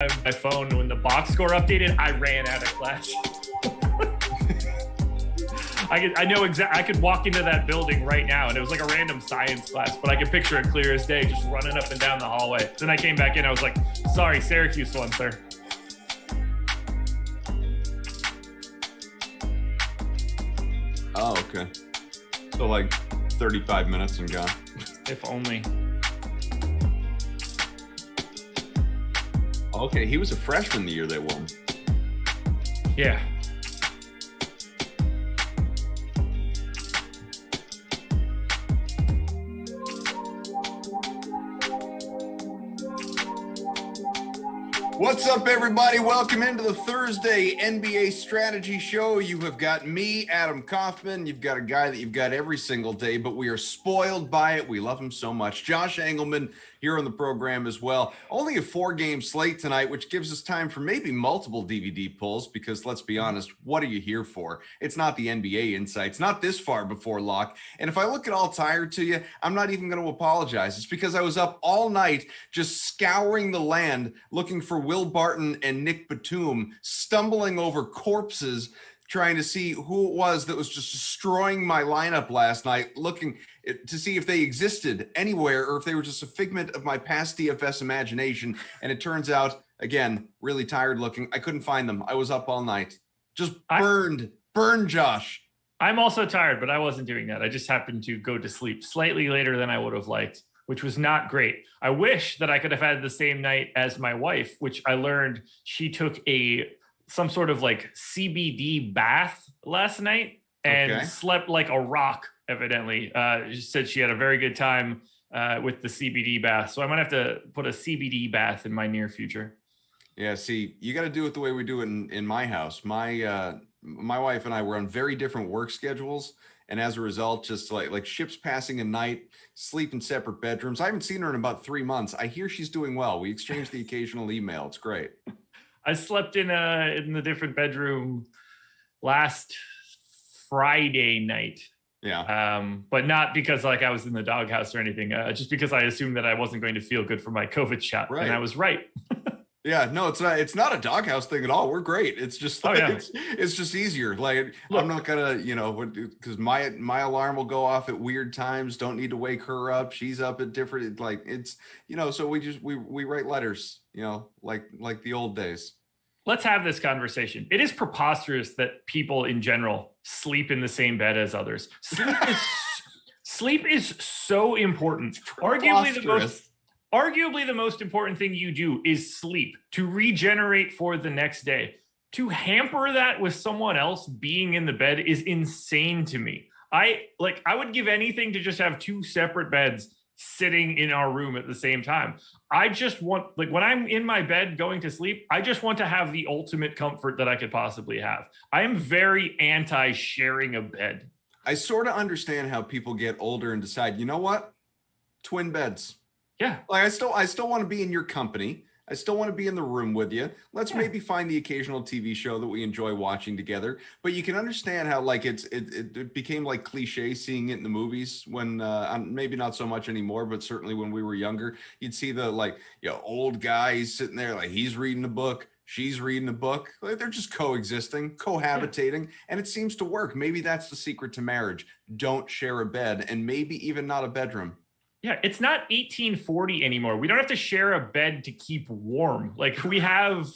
my phone when the box score updated, I ran out of class. I know exactly. I could walk into that building right now, and it was like a random science class, but I could picture it clear as day, just running up and down the hallway. Then I came back in. I was like, "Sorry, Syracuse won, sir." Oh, okay. So like 35 minutes and gone. If only. Okay, he was a freshman the year they won. Yeah. What's up, everybody? Welcome into the Thursday NBA Strategy Show. You have got me, Adam Kaufman. You've got a guy that you've got every single day, but we are spoiled by it. We love him so much. Josh Engleman here on the program as well. Only a 4-game slate tonight, which gives us time for maybe multiple DVD pulls because, let's be honest, what are you here for? It's not the NBA insights, not this far before lock. And if I look at all tired to you, I'm not even going to apologize. It's because I was up all night just scouring the land looking for Will Barton and Nick Batum, stumbling over corpses, trying to see who it was that was just destroying my lineup last night, looking to see if they existed anywhere or if they were just a figment of my past DFS imagination. And it turns out, again, really tired looking. I couldn't find them. I was up all night. Just burned, Josh. I'm also tired, but I wasn't doing that. I just happened to go to sleep slightly later than I would have liked, which was not great. I wish that I could have had the same night as my wife, which I learned she took some sort of like CBD bath last night and slept like a rock, evidently. She said she had a very good time with the CBD bath. So I might have to put a CBD bath in my near future. Yeah, see, you got to do it the way we do it in my house. My wife and I were on very different work schedules. And as a result, just like ships passing a night, sleep in separate bedrooms. I haven't seen her in about 3 months. I hear she's doing well. We exchanged the occasional email. It's great. I slept in the different bedroom last Friday night. Yeah. But not because like I was in the doghouse or anything. Just because I assumed that I wasn't going to feel good for my COVID shot. Right. And I was right. Yeah, no, it's not a doghouse thing at all. We're great. It's just like, it's just easier. Like, look, I'm not gonna, because my alarm will go off at weird times. Don't need to wake her up. She's up at different, like it's, so we write letters, like the old days. Let's have this conversation. It is preposterous that people in general sleep in the same bed as others. Sleep is so important. Arguably the most important thing you do is sleep to regenerate for the next day. To hamper that with someone else being in the bed is insane to me. I would give anything to just have 2 separate beds sitting in our room at the same time. I just want, when I'm in my bed going to sleep, I just want to have the ultimate comfort that I could possibly have. I am very anti sharing a bed. I sort of understand how people get older and decide, you know what? Twin beds. Yeah. Like I still want to be in your company. I still want to be in the room with you. Let's maybe find the occasional TV show that we enjoy watching together. But you can understand how like it became like cliche seeing it in the movies when maybe not so much anymore, but certainly when we were younger, you'd see the old guys sitting there like he's reading a book, she's reading a book. Like, they're just coexisting, cohabitating, and it seems to work. Maybe that's the secret to marriage. Don't share a bed, and maybe even not a bedroom. Yeah, it's not 1840 anymore. We don't have to share a bed to keep warm. Like we have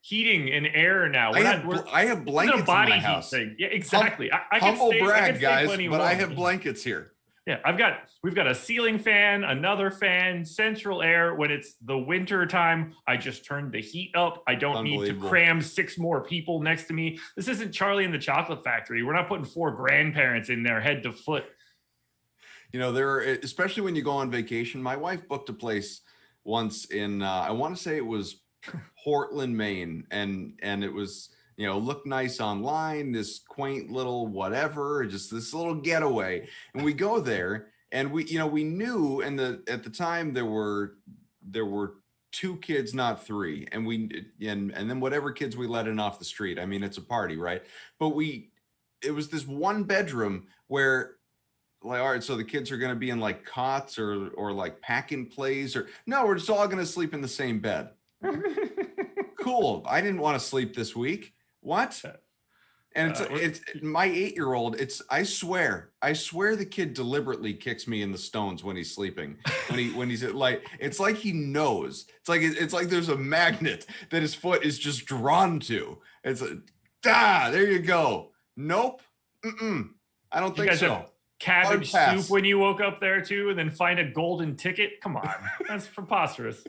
heating and air now. I have blankets in my house. Thing. Yeah, exactly. Humble brag, guys, but I have blankets here. Yeah, we've got a ceiling fan, another fan, central air. When it's the winter time, I just turn the heat up. I don't need to cram 6 more people next to me. This isn't Charlie and the Chocolate Factory. We're not putting 4 grandparents in there head to foot. Especially when you go on vacation. My wife booked a place once in, I want to say it was Portland, Maine. And it was, looked nice online, this quaint little whatever, just this little getaway. And we go there and we knew, and at the time there were 2 kids, not 3. And and then whatever kids we let in off the street. I mean, it's a party, right? But it was this 1 bedroom where, like, all right, so the kids are going to be in like cots or like pack and plays, or no, we're just all going to sleep in the same bed. Cool. I didn't want to sleep this week. What? And it's my 8-year-old. I swear the kid deliberately kicks me in the stones when he's sleeping. When he's like, it's like he knows. It's like there's a magnet that his foot is just drawn to. It's like, there you go. Nope. I don't think so. Cabbage soup when you woke up there too, and then find a golden ticket. Come on, that's preposterous.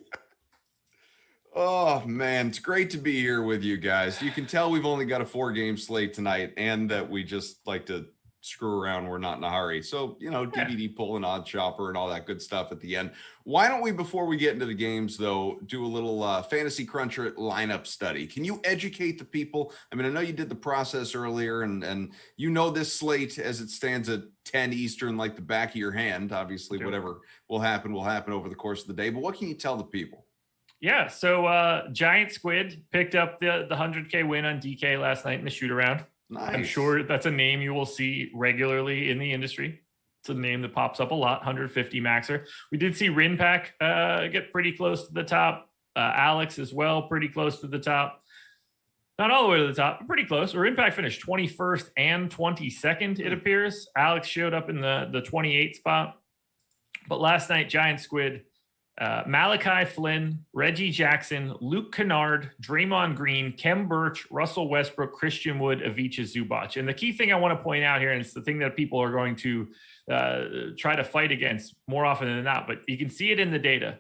Oh man, it's great to be here with you guys. You can tell we've only got a 4-game slate tonight, and that we just like to screw around. We're not in a hurry. So, DVD pull and OddsShopper and all that good stuff at the end. Why don't we, before we get into the games though, do a little Fantasy Cruncher lineup study? Can you educate the people? I mean, I know you did the process earlier, and this slate as it stands at 10 Eastern like the back of your hand. Obviously, whatever will happen over the course of the day. But what can you tell the people? Yeah, so Giant Squid picked up the 100K win on DK last night in the shoot around. Nice. I'm sure that's a name you will see regularly in the industry. It's a name that pops up a lot, 150 maxer. We did see Rinpack get pretty close to the top. Alex as well, pretty close to the top. Not all the way to the top, but pretty close. Rinpack finished 21st and 22nd, it appears. Alex showed up in the 28 spot. But last night, Giant Squid, Malachi Flynn, Reggie Jackson, Luke Kennard, Draymond Green, Kem Birch, Russell Westbrook, Christian Wood, Ivica Zubac. And the key thing I want to point out here, and it's the thing that people are going to try to fight against more often than not, but you can see it in the data.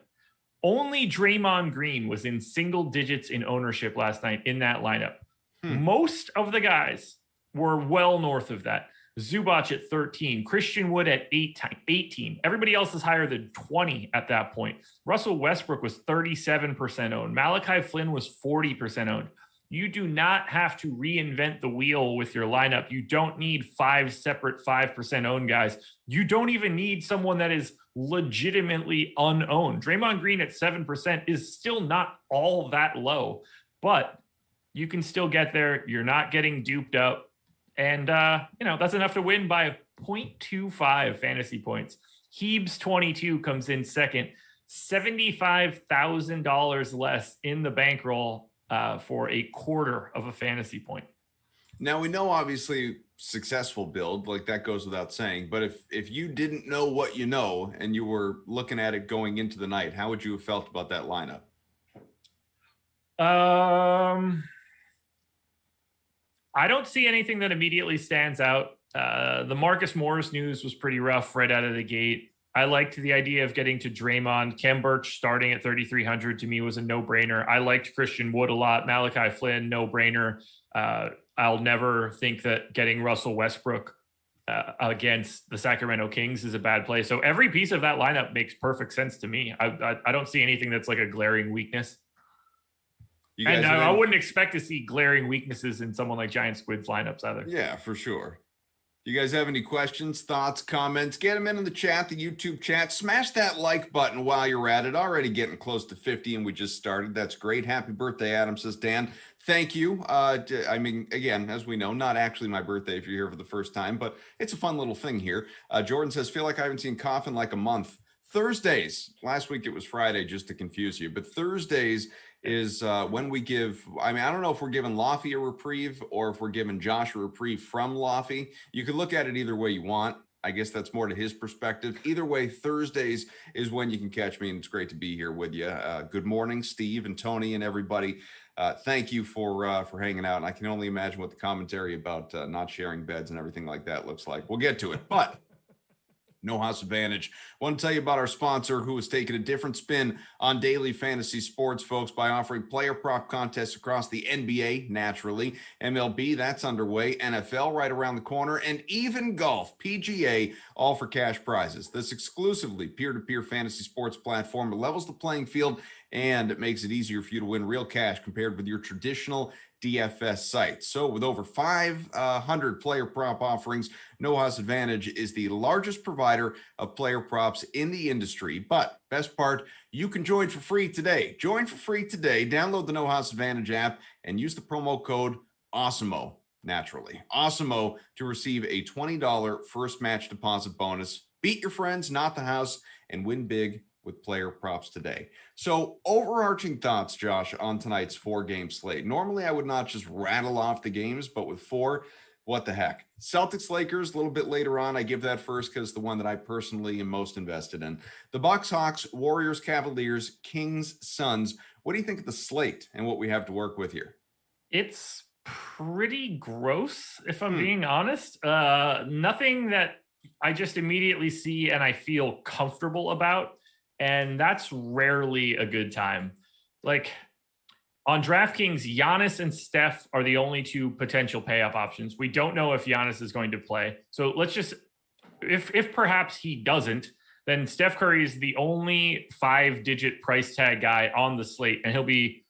Only Draymond Green was in single digits in ownership last night in that lineup. Most of the guys were well north of that. Zubac at 13, Christian Wood at 18. Everybody else is higher than 20 at that point. Russell Westbrook was 37% owned. Malachi Flynn was 40% owned. You do not have to reinvent the wheel with your lineup. You don't need 5 separate 5% owned guys. You don't even need someone that is legitimately unowned. Draymond Green at 7% is still not all that low, but you can still get there. You're not getting duped up. And, that's enough to win by 0.25 fantasy points. Heebs 22 comes in second, $75,000 less in the bankroll for a quarter of a fantasy point. Now, we know, obviously, successful build, like that goes without saying. But if you didn't know what you know and you were looking at it going into the night, how would you have felt about that lineup? I don't see anything that immediately stands out. The Marcus Morris news was pretty rough right out of the gate. I liked the idea of getting to Draymond. Kem Birch starting at 3,300 to me was a no-brainer. I liked Christian Wood a lot. Malachi Flynn, no-brainer. I'll never think that getting Russell Westbrook against the Sacramento Kings is a bad play. So every piece of that lineup makes perfect sense to me. I don't see anything that's like a glaring weakness. And I wouldn't expect to see glaring weaknesses in someone like Giant Squid's lineups either. Yeah, for sure. You guys have any questions, thoughts, comments? Get them in the chat, the YouTube chat. Smash that like button while you're at it. Already getting close to 50, and we just started. That's great. Happy birthday, Adam, says Dan. Thank you. I mean, again, as we know, not actually my birthday if you're here for the first time, but it's a fun little thing here. Jordan says, feel like I haven't seen Kaufman like a month. Thursdays. Last week it was Friday, just to confuse you. But Thursdays is when we give, I don't know if we're giving Laffy a reprieve or if we're giving Josh a reprieve from Laffy. You can look at it either way you want. I guess that's more to his perspective. Either way, Thursdays is when you can catch me, and it's great to be here with you. Good morning, Steve and Tony and everybody. Thank you for hanging out. And I can only imagine what the commentary about not sharing beds and everything like that looks like. We'll get to it, but No House Advantage. I want to tell you about our sponsor who has taken a different spin on daily fantasy sports, folks, by offering player prop contests across the NBA, naturally, MLB, that's underway, NFL right around the corner, and even golf, PGA, all for cash prizes. This exclusively peer-to-peer fantasy sports platform levels the playing field, and it makes it easier for you to win real cash compared with your traditional DFS site. So with over 500 player prop offerings, No House Advantage is the largest provider of player props in the industry. But best part, you can join for free today. Join for free today. Download the No House Advantage app and use the promo code Awesemo, naturally. Awesemo to receive a $20 first match deposit bonus. Beat your friends, not the house, and win big with player props today. So overarching thoughts, Josh, on tonight's 4-game slate. Normally I would not just rattle off the games, but with 4, what the heck? Celtics, Lakers, a little bit later on. I give that first because the one that I personally am most invested in. The Bucks, Hawks, Warriors, Cavaliers, Kings, Suns. What do you think of the slate and what we have to work with here? It's pretty gross, if I'm being honest. Nothing that I just immediately see and I feel comfortable about. And that's rarely a good time. Like, on DraftKings, Giannis and Steph are the only 2 potential pay-up options. We don't know if Giannis is going to play. So let's just, if perhaps he doesn't, then Steph Curry is the only 5-digit price tag guy on the slate. And he'll be,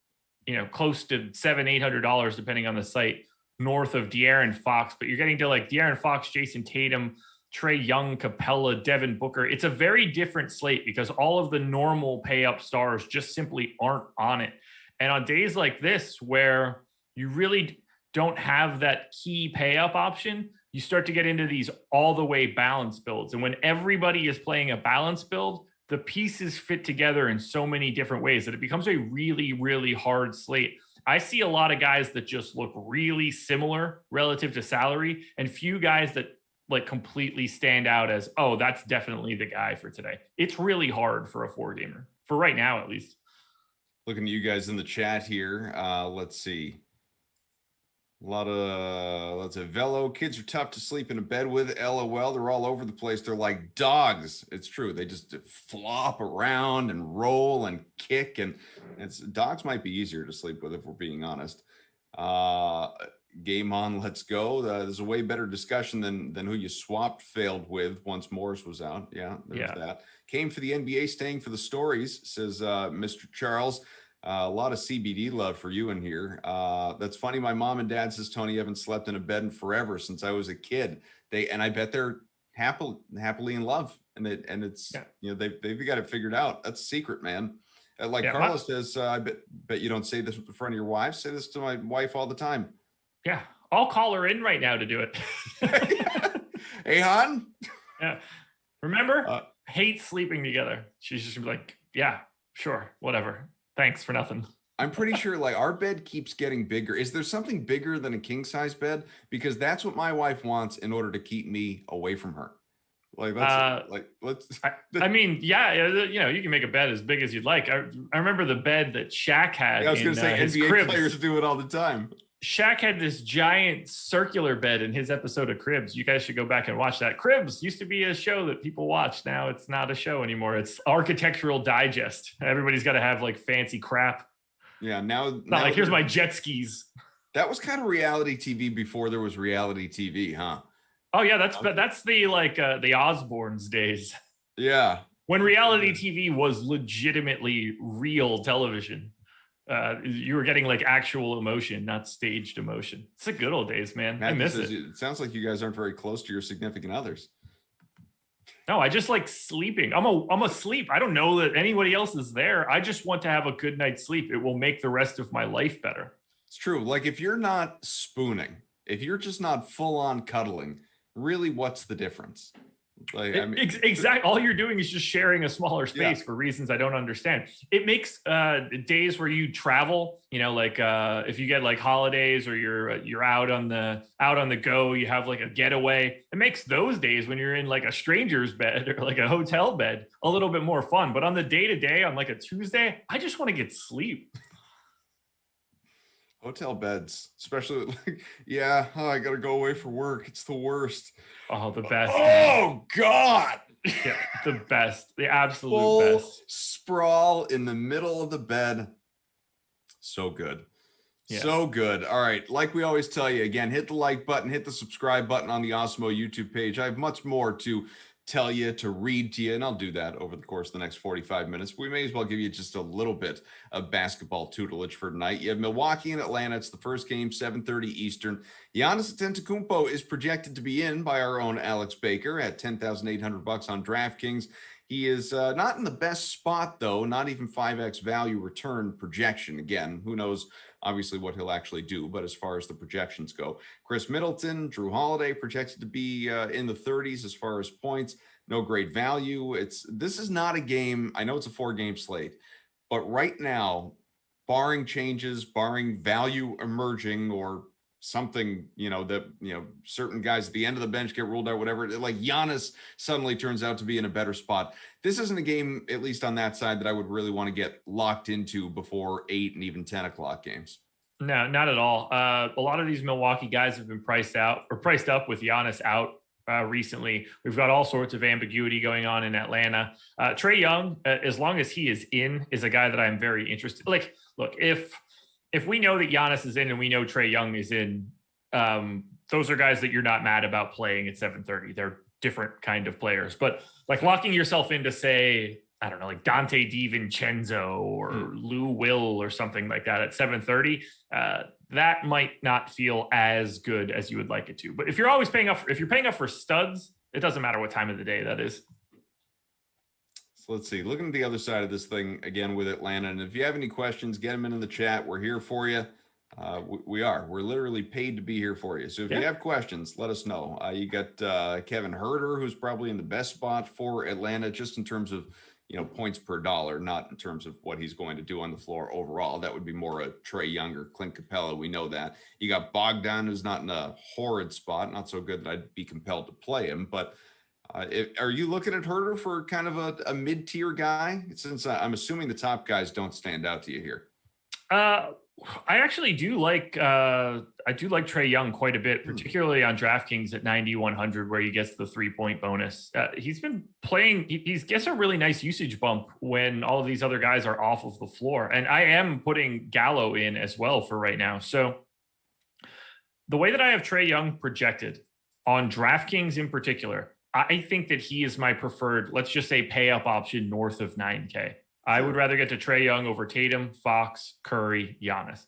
close to $700-800, depending on the site, north of De'Aaron Fox. But you're getting to like De'Aaron Fox, Jason Tatum, Trae Young, Capella, Devin Booker. It's a very different slate because all of the normal pay-up stars just simply aren't on it. And on days like this, where you really don't have that key pay up option, you start to get into these all the way balance builds. And when everybody is playing a balance build, the pieces fit together in so many different ways that it becomes a really, really hard slate. I see a lot of guys that just look really similar relative to salary, and few guys that like completely stand out as, oh, that's definitely the guy for today. It's really hard for a 4-gamer, for right now at least. Looking at you guys in the chat here. Let's see. Let's say Velo. Kids are tough to sleep in a bed with. LOL. They're all over the place. They're like dogs. It's true. They just flop around and roll and kick. And dogs might be easier to sleep with if we're being honest. Game on. Let's go. There's a way better discussion than who you swapped failed with once Morris was out. Yeah, there's that. Came for the NBA, staying for the stories, says Mr. Charles. A lot of CBD love for you in here. That's funny. My mom and dad says, Tony, haven't slept in a bed in forever since I was a kid. I bet they're happily in love. And it's they've got it figured out. That's a secret, man. Carlos says, I bet you don't say this in front of your wife. Say this to my wife all the time. Yeah, I'll call her in right now to do it. Hey, hon. Yeah. Remember? Hate sleeping together. She's just like, yeah, sure, whatever. Thanks for nothing. I'm pretty sure our bed keeps getting bigger. Is there something bigger than a king size bed? Because that's what my wife wants in order to keep me away from her. I mean, yeah, you can make a bed as big as you'd like. I remember the bed that Shaq had. I was going to say NBA cribs. Players do it all the time. Shaq had this giant circular bed in his episode of Cribs. You guys should go back and watch that. Cribs used to be a show that people watched. Now it's not a show anymore. It's Architectural Digest. Everybody's got to have fancy crap. Yeah, now not like here's my jet skis. That was kind of reality TV before there was reality TV, huh? Oh yeah, that's the the Osbournes days. Yeah, when reality TV was legitimately real television. You were getting actual emotion, not staged emotion. It's the good old days, man. I miss it. It sounds like you guys aren't very close to your significant others. No, I just like sleeping. I'm asleep. I don't know that anybody else is there. I just want to have a good night's sleep. It will make the rest of my life better. It's true. If you're not spooning, if you're just not full on cuddling, really, what's the difference? Exactly. All you're doing is just sharing a smaller space for reasons I don't understand. It makes days where you travel, if you get holidays or you're out on the go, you have a getaway. It makes those days when you're in a stranger's bed or a hotel bed a little bit more fun. But on the day to day, on a Tuesday, I just want to get sleep. Hotel beds, especially I gotta go away for work. It's the worst. Oh, the best. Oh God. Yeah, the best. The absolute Full best. Sprawl in the middle of the bed. So good. Yeah. So good. All right. Like we always tell you, again, hit the like button, hit the subscribe button on the Awesemo YouTube page. I have much more to tell you, to read to you, and I'll do that over the course of the next 45 minutes. We may as well give you just a little bit of basketball tutelage for tonight. You have Milwaukee and Atlanta. It's the first game, 7:30 Eastern. Giannis Antetokounmpo is projected to be in by our own Alex Baker at $10,800 on DraftKings. He is not in the best spot, though, not even 5x value return projection. Again, who knows, obviously, what he'll actually do, but as far as the projections go, Chris Middleton, Drew Holiday projected to be in the 30s as far as points. no great value. This is not a game. I know it's a 4-game slate, but right now, barring changes, barring value emerging or something, certain guys at the end of the bench get ruled out, whatever, like Giannis suddenly turns out to be in a better spot. This isn't a game, at least on that side, that I would really want to get locked into before 8 and even 10 o'clock games. No, not at all. A lot of these Milwaukee guys have been priced up with Giannis out recently. We've got all sorts of ambiguity going on in Atlanta. Trae Young, as long as he is in, is a guy that I'm very interested. Like, look, if we know that Giannis is in and we know Trae Young is in, those are guys that you're not mad about playing at 7:30. They're different kind of players. But like locking yourself into, say, I don't know, like Dante DiVincenzo or Lou Will or something like that at 7:30, that might not feel as good as you would like it to. But if you're always paying up, if you're paying up for studs, it doesn't matter what time of the day that is. So let's see, looking at the other side of this thing again with Atlanta. And if you have any questions, get them in the chat. We're here for you. We're literally paid to be here for you. So if you have questions, let us know. You got Kevin Herter, who's probably in the best spot for Atlanta, just in terms of, points per dollar, not in terms of what he's going to do on the floor overall. That would be more a Trae Young or Clint Capella. We know that. You got Bogdan, who's not in a horrid spot, not so good that I'd be compelled to play him. But are you looking at Herter for kind of a mid-tier guy? Since I'm assuming the top guys don't stand out to you here. I actually do like Trae Young quite a bit, particularly on DraftKings at 9,100, where he gets the 3-point bonus. He's been playing. He gets a really nice usage bump when all of these other guys are off of the floor, and I am putting Gallo in as well for right now. So the way that I have Trae Young projected on DraftKings in particular, I think that he is my preferred, let's just say, pay up option north of 9K. I would rather get to Trae Young over Tatum, Fox, Curry, Giannis.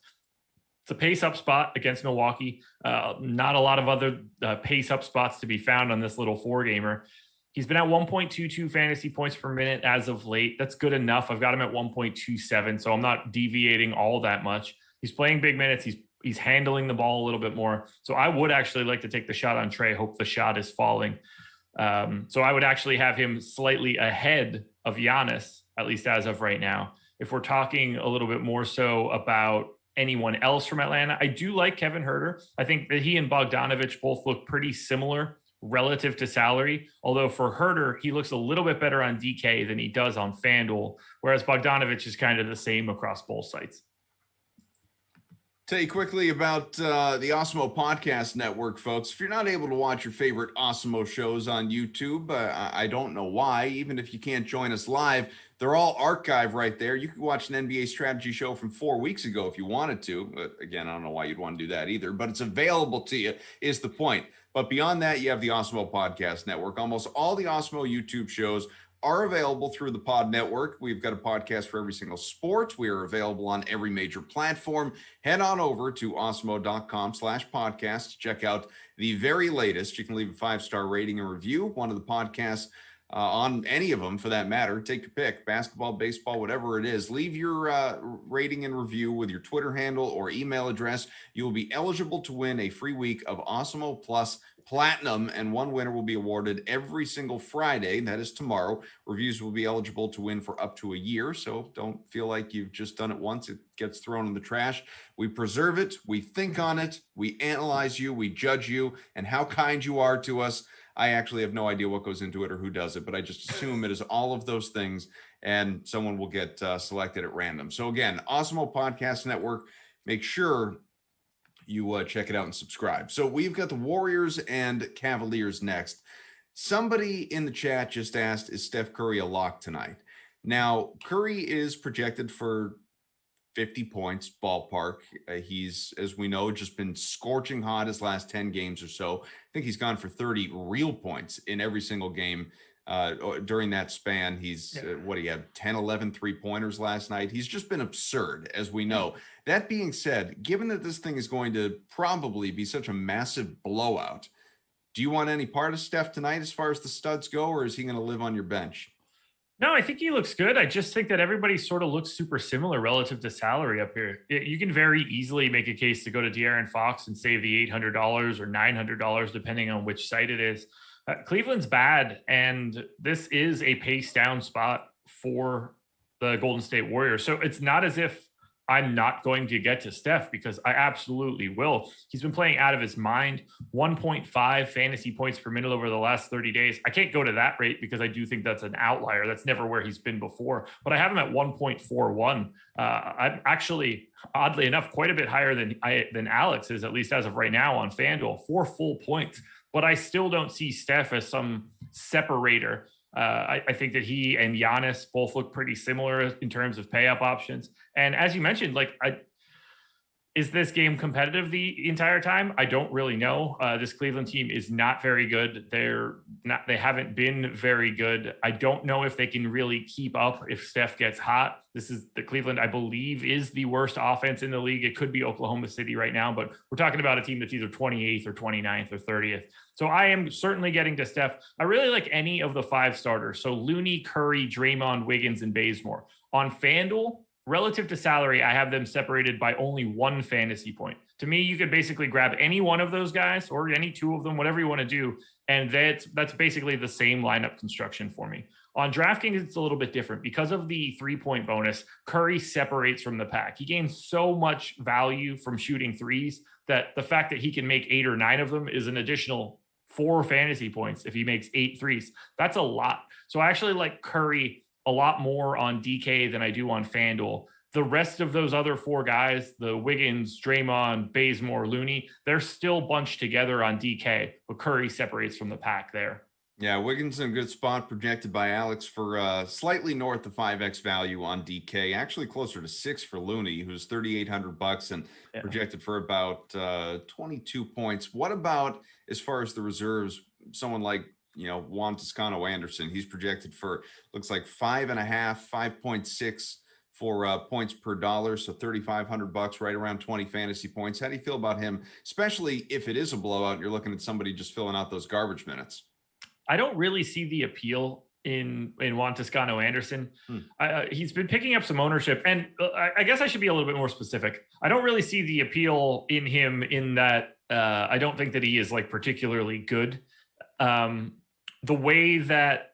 It's a pace up spot against Milwaukee. Not a lot of other pace up spots to be found on this little 4-gamer. He's been at 1.22 fantasy points per minute as of late. That's good enough. I've got him at 1.27, so I'm not deviating all that much. He's playing big minutes. He's handling the ball a little bit more. So I would actually like to take the shot on Trae. Hope the shot is falling. So I would actually have him slightly ahead of Giannis, at least as of right now. If we're talking a little bit more so about anyone else from Atlanta, I do like Kevin Herter. I think that he and Bogdanovich both look pretty similar relative to salary. Although for Herter, he looks a little bit better on DK than he does on Fanduel, whereas Bogdanovich is kind of the same across both sites. Tell you quickly about the Awesemo Podcast Network, folks. If you're not able to watch your favorite Awesemo shows on YouTube, I don't know why. Even if you can't join us live, they're all archived right there. You can watch an NBA strategy show from 4 weeks ago if you wanted to. But again, I don't know why you'd want to do that either. But it's available to you is the point. But beyond that, you have the Awesemo Podcast Network. Almost all the Awesemo YouTube shows are available through the Pod Network. We've got a podcast for every single sport. We are available on every major platform. Head on over to awesemo.com/podcast to check out the very latest. You can leave a 5-star rating and review. One of the podcasts on any of them for that matter. Take your pick, basketball, baseball, whatever it is. Leave your rating and review with your Twitter handle or email address. You will be eligible to win a free week of Awesemo Plus Platinum, and one winner will be awarded every single Friday. That is tomorrow. Reviews will be eligible to win for up to a year, so don't feel like you've just done it once. It gets thrown in the trash. We preserve it. We think on it. We analyze you. We judge you and how kind you are to us. I actually have no idea what goes into it or who does it, but I just assume it is all of those things, and someone will get selected at random. So again, Awesemo Podcast Network. Make sure you check it out and subscribe. So we've got the Warriors and Cavaliers next. Somebody in the chat just asked, is Steph Curry a lock tonight? Now, Curry is projected for 50 points, ballpark. He's, as we know, just been scorching hot his last 10 games or so. I think he's gone for 30 real points in every single game during that span. He's, what he had, 10, 11 3-pointers last night. He's just been absurd, as we know. That being said, given that this thing is going to probably be such a massive blowout, do you want any part of Steph tonight as far as the studs go, or is he going to live on your bench? No, I think he looks good. I just think that everybody sort of looks super similar relative to salary up here. You can very easily make a case to go to De'Aaron Fox and save the $800 or $900, depending on which site it is. Cleveland's bad, and this is a pace down spot for the Golden State Warriors. So it's not as if I'm not going to get to Steph, because I absolutely will. He's been playing out of his mind. 1.5 fantasy points per minute over the last 30 days. I can't go to that rate because I do think that's an outlier. That's never where he's been before. But I have him at 1.41. I'm actually, oddly enough, quite a bit higher than Alex is, at least as of right now on FanDuel, 4 full points. But I still don't see Steph as some separator. I think that he and Giannis both look pretty similar in terms of pay up options. And as you mentioned, is this game competitive the entire time? I don't really know. This Cleveland team is not very good. They haven't been very good. I don't know if they can really keep up if Steph gets hot. This is the Cleveland, I believe, is the worst offense in the league. It could be Oklahoma City right now, but we're talking about a team that's either 28th or 29th or 30th. So I am certainly getting to Steph. I really like any of the 5 starters. So Looney, Curry, Draymond, Wiggins, and Bazemore. On FanDuel, relative to salary, I have them separated by only 1 fantasy point. To me, you could basically grab any one of those guys or any 2 of them, whatever you want to do. And that's basically the same lineup construction for me. On DraftKings, it's a little bit different. Because of the 3-point bonus, Curry separates from the pack. He gains so much value from shooting threes that the fact that he can make 8 or 9 of them is an additional 4 fantasy points if he makes 8 threes. That's a lot. So I actually like Curry a lot more on DK than I do on FanDuel. The rest of those other 4 guys, the Wiggins, Draymond, Bazemore, Looney, they're still bunched together on DK, but Curry separates from the pack there. Yeah, Wiggins in a good spot, projected by Alex for slightly north of 5x value on DK, actually closer to 6 for Looney, who's $3,800 and projected for about 22 points. What about as far as the reserves? Someone like Juan Toscano Anderson, he's projected for, looks like 5.6 for points per dollar, so $3,500, right around 20 fantasy points. How do you feel about him, especially if it is a blowout and you're looking at somebody just filling out those garbage minutes? I don't really see the appeal in Juan Toscano Anderson. He's been picking up some ownership, and I guess I should be a little bit more specific. I don't really see the appeal in him in that I don't think that he is particularly good. The way that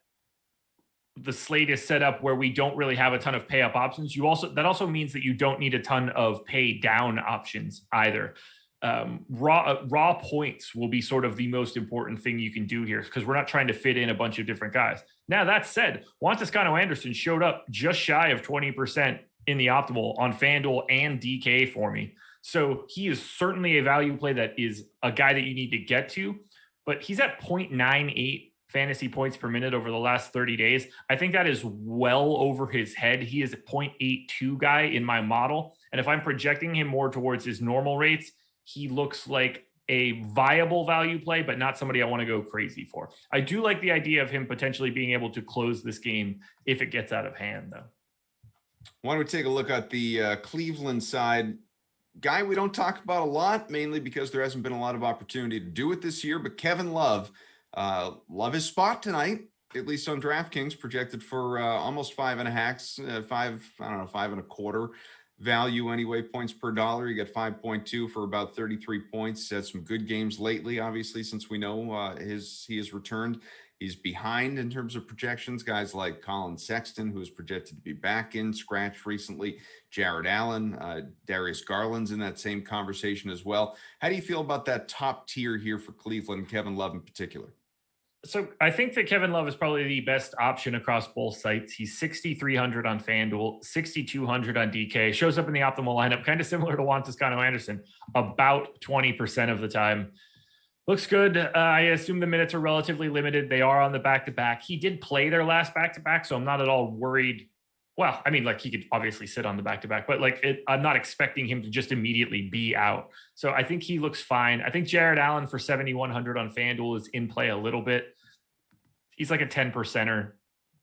the slate is set up, where we don't really have a ton of pay up options, that also means that you don't need a ton of pay down options either. Raw points will be sort of the most important thing you can do here, because we're not trying to fit in a bunch of different guys. Now, that said, Juan Toscano Anderson showed up just shy of 20% in the optimal on FanDuel and DK for me. So he is certainly a value play that is a guy that you need to get to, but he's at 0.98 fantasy points per minute over the last 30 days. I think that is well over his head. He is a 0.82 guy in my model. And if I'm projecting him more towards his normal rates, he looks like a viable value play, but not somebody I want to go crazy for. I do like the idea of him potentially being able to close this game if it gets out of hand, though. Why don't we take a look at the Cleveland side? Guy we don't talk about a lot, mainly because there hasn't been a lot of opportunity to do it this year, but Kevin Love, love his spot tonight, at least on DraftKings, projected for almost 5.5, 5.25 value anyway, points per dollar. You got 5.2 for about 33 points. Had some good games lately, obviously, since we know he has returned. He's behind in terms of projections. Guys like Colin Sexton, who is projected to be back in, scratched recently. Jared Allen, Darius Garland's in that same conversation as well. How do you feel about that top tier here for Cleveland, Kevin Love in particular? So I think that Kevin Love is probably the best option across both sites. He's 6,300 on FanDuel, 6,200 on DK. Shows up in the optimal lineup, kind of similar to Juan Toscano Anderson, about 20% of the time. Looks good. I assume the minutes are relatively limited. They are on the back-to-back. He did play their last back-to-back, so I'm not at all worried. Well, I mean, he could obviously sit on the back-to-back, but I'm not expecting him to just immediately be out. So I think he looks fine. I think Jared Allen for 7,100 on FanDuel is in play a little bit. He's like a 10%er,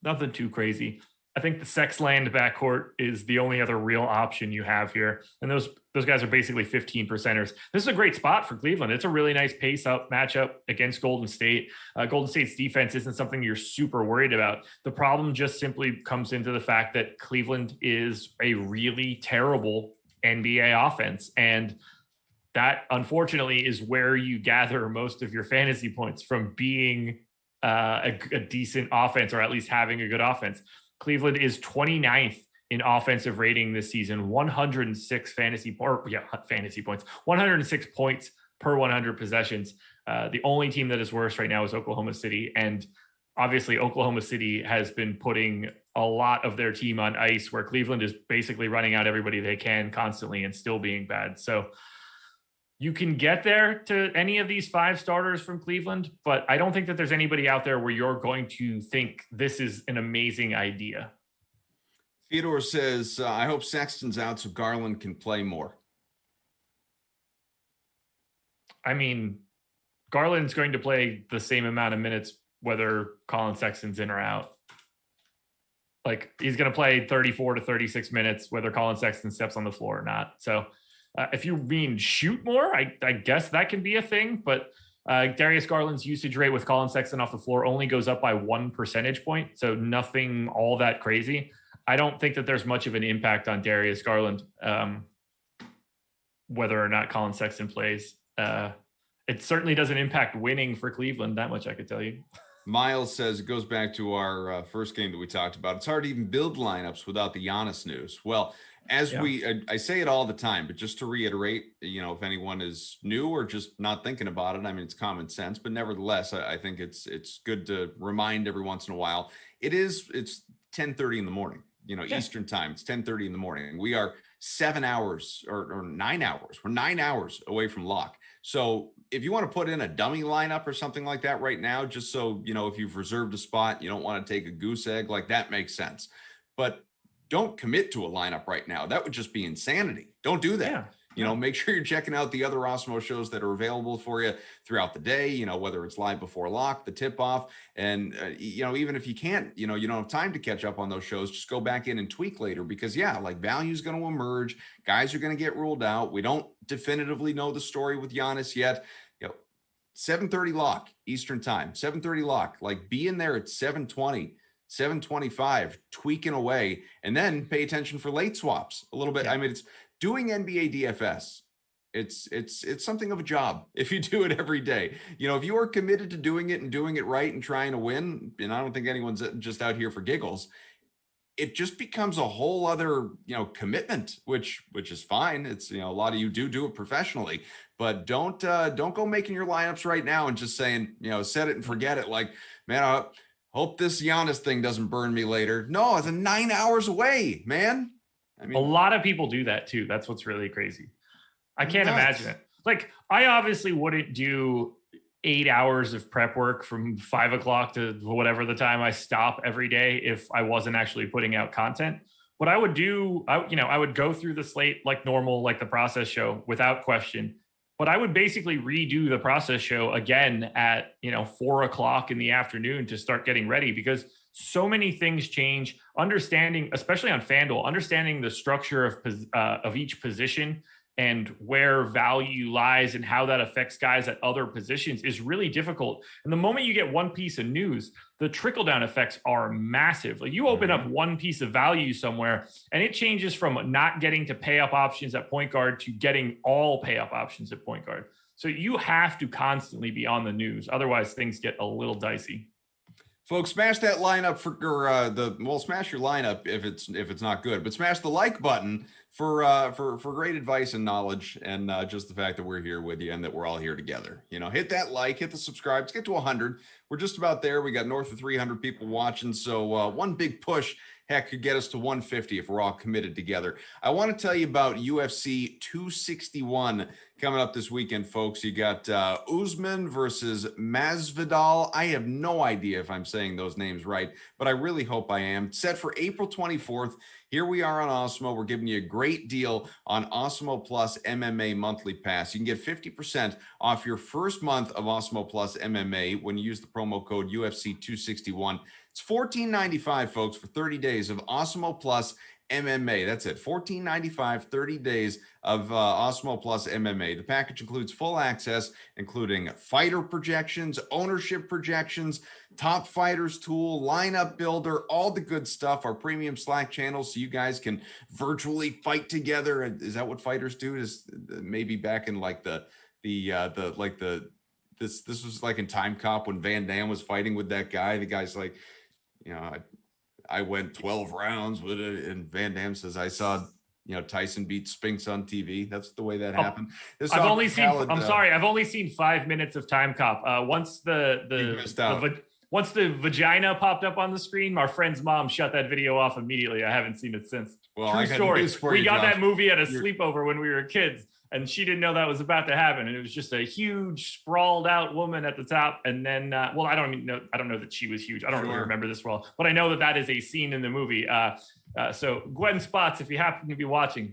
nothing too crazy. I think the Sexland backcourt is the only other real option you have here. And those guys are basically 15%ers. This is a great spot for Cleveland. It's a really nice pace up matchup against Golden State. Golden State's defense isn't something you're super worried about. The problem just simply comes into the fact that Cleveland is a really terrible NBA offense. And that, unfortunately, is where you gather most of your fantasy points, from being a decent offense, or at least having a good offense. Cleveland is 29th in offensive rating this season, 106 fantasy points, 106 points per 100 possessions. The only team that is worse right now is Oklahoma City. And obviously Oklahoma City has been putting a lot of their team on ice, where Cleveland is basically running out everybody they can constantly and still being bad. So you can get there to any of these 5 starters from Cleveland, but I don't think that there's anybody out there where you're going to think this is an amazing idea. Theodore says, I hope Sexton's out so Garland can play more. I mean, Garland's going to play the same amount of minutes whether Colin Sexton's in or out. Like, he's going to play 34 to 36 minutes whether Colin Sexton steps on the floor or not. So if you mean shoot more, I guess that can be a thing. But Darius Garland's usage rate with Colin Sexton off the floor only goes up by 1 percentage point. So nothing all that crazy. I don't think that there's much of an impact on Darius Garland, whether or not Colin Sexton plays. It certainly doesn't impact winning for Cleveland. That much I could tell you. Miles says, it goes back to our first game that we talked about. It's hard to even build lineups without the Giannis news. Well, I say it all the time, but just to reiterate, if anyone is new or just not thinking about it, I mean, it's common sense, but nevertheless, I think it's good to remind every once in a while. It's 10:30 in the morning, Eastern time. It's 10:30 in the morning. We are 7 hours or 9 hours. We're 9 hours away from lock. So if you want to put in a dummy lineup or something like that right now, just so, if you've reserved a spot, you don't want to take a goose egg, like that makes sense. But don't commit to a lineup right now. That would just be insanity. Don't do that. Make sure you're checking out the other Awesemo shows that are available for you throughout the day, whether it's live before lock, the tip off. And, even if you can't, you don't have time to catch up on those shows, just go back in and tweak later because value is going to emerge. Guys are going to get ruled out. We don't definitively know the story with Giannis yet. 7:30 lock Eastern time, 7:30 lock, like be in there at 7:20. 7:25, tweaking away, and then pay attention for late swaps a little bit. I mean, it's doing NBA DFS. It's something of a job if you do it every day. If you are committed to doing it and doing it right and trying to win, and I don't think anyone's just out here for giggles, it just becomes a whole other, commitment, which is fine. It's, a lot of you do it professionally, but don't go making your lineups right now and just saying, set it and forget it. Like, man, hope this Giannis thing doesn't burn me later. No, it's 9 hours away, man. I mean, a lot of people do that too. That's what's really crazy. I can't imagine it. Like, I obviously wouldn't do 8 hours of prep work from 5 o'clock to whatever the time I stop every day if I wasn't actually putting out content. What I would do, I would go through the slate like normal, like the process show without question. But I would basically redo the process show again at, 4 o'clock in the afternoon to start getting ready because so many things change. Understanding, especially on Fanduel, understanding the structure of each position and where value lies and how that affects guys at other positions is really difficult. And the moment you get one piece of news, the trickle-down effects are massive. Like, you open up one piece of value somewhere and it changes from not getting to pay up options at point guard to getting all pay up options at point guard. So you have to constantly be on the news. Otherwise, things get a little dicey. Folks, smash that lineup smash your lineup if it's not good, but smash the like button for great advice and knowledge, and just the fact that we're here with you and that we're all here together. Hit that like, hit the subscribe. Let's get to 100. We're just about there. We got north of 300 people watching, so one big push could get us to 150 if we're all committed together. I want to tell you about UFC 261 coming up this weekend, folks. You got Usman versus Masvidal. I have no idea if I'm saying those names right, but I really hope I am. Set for April 24th. Here we are on Awesemo. We're giving you a great deal on Awesemo Plus MMA monthly pass. You can get 50% off your first month of Awesemo Plus MMA when you use the promo code UFC 261. It's $14.95, folks, for 30 days of Awesemo Plus MMA. That's it. $14.95, 30 days of Awesemo Plus MMA. The package includes full access, including fighter projections, ownership projections, top fighters tool, lineup builder, all the good stuff. Our premium Slack channel, so you guys can virtually fight together. Is that what fighters do? Is maybe back in like the this was like in Time Cop when Van Damme was fighting with that guy. The guy's like, I went 12 rounds with it, and Van Damme says, I saw Tyson beat Spinks on TV. That's the way that happened. I've only seen 5 minutes of Time Cop. Once once the vagina popped up on the screen, our friend's mom shut that video off immediately. I haven't seen it since. Well, True story. We got that movie at a sleepover when we were kids, and she didn't know that was about to happen. And it was just a huge, sprawled out woman at the top. And then, I don't know that she was huge. I don't really remember this well, but I know that is a scene in the movie. So Gwen Spots, if you happen to be watching,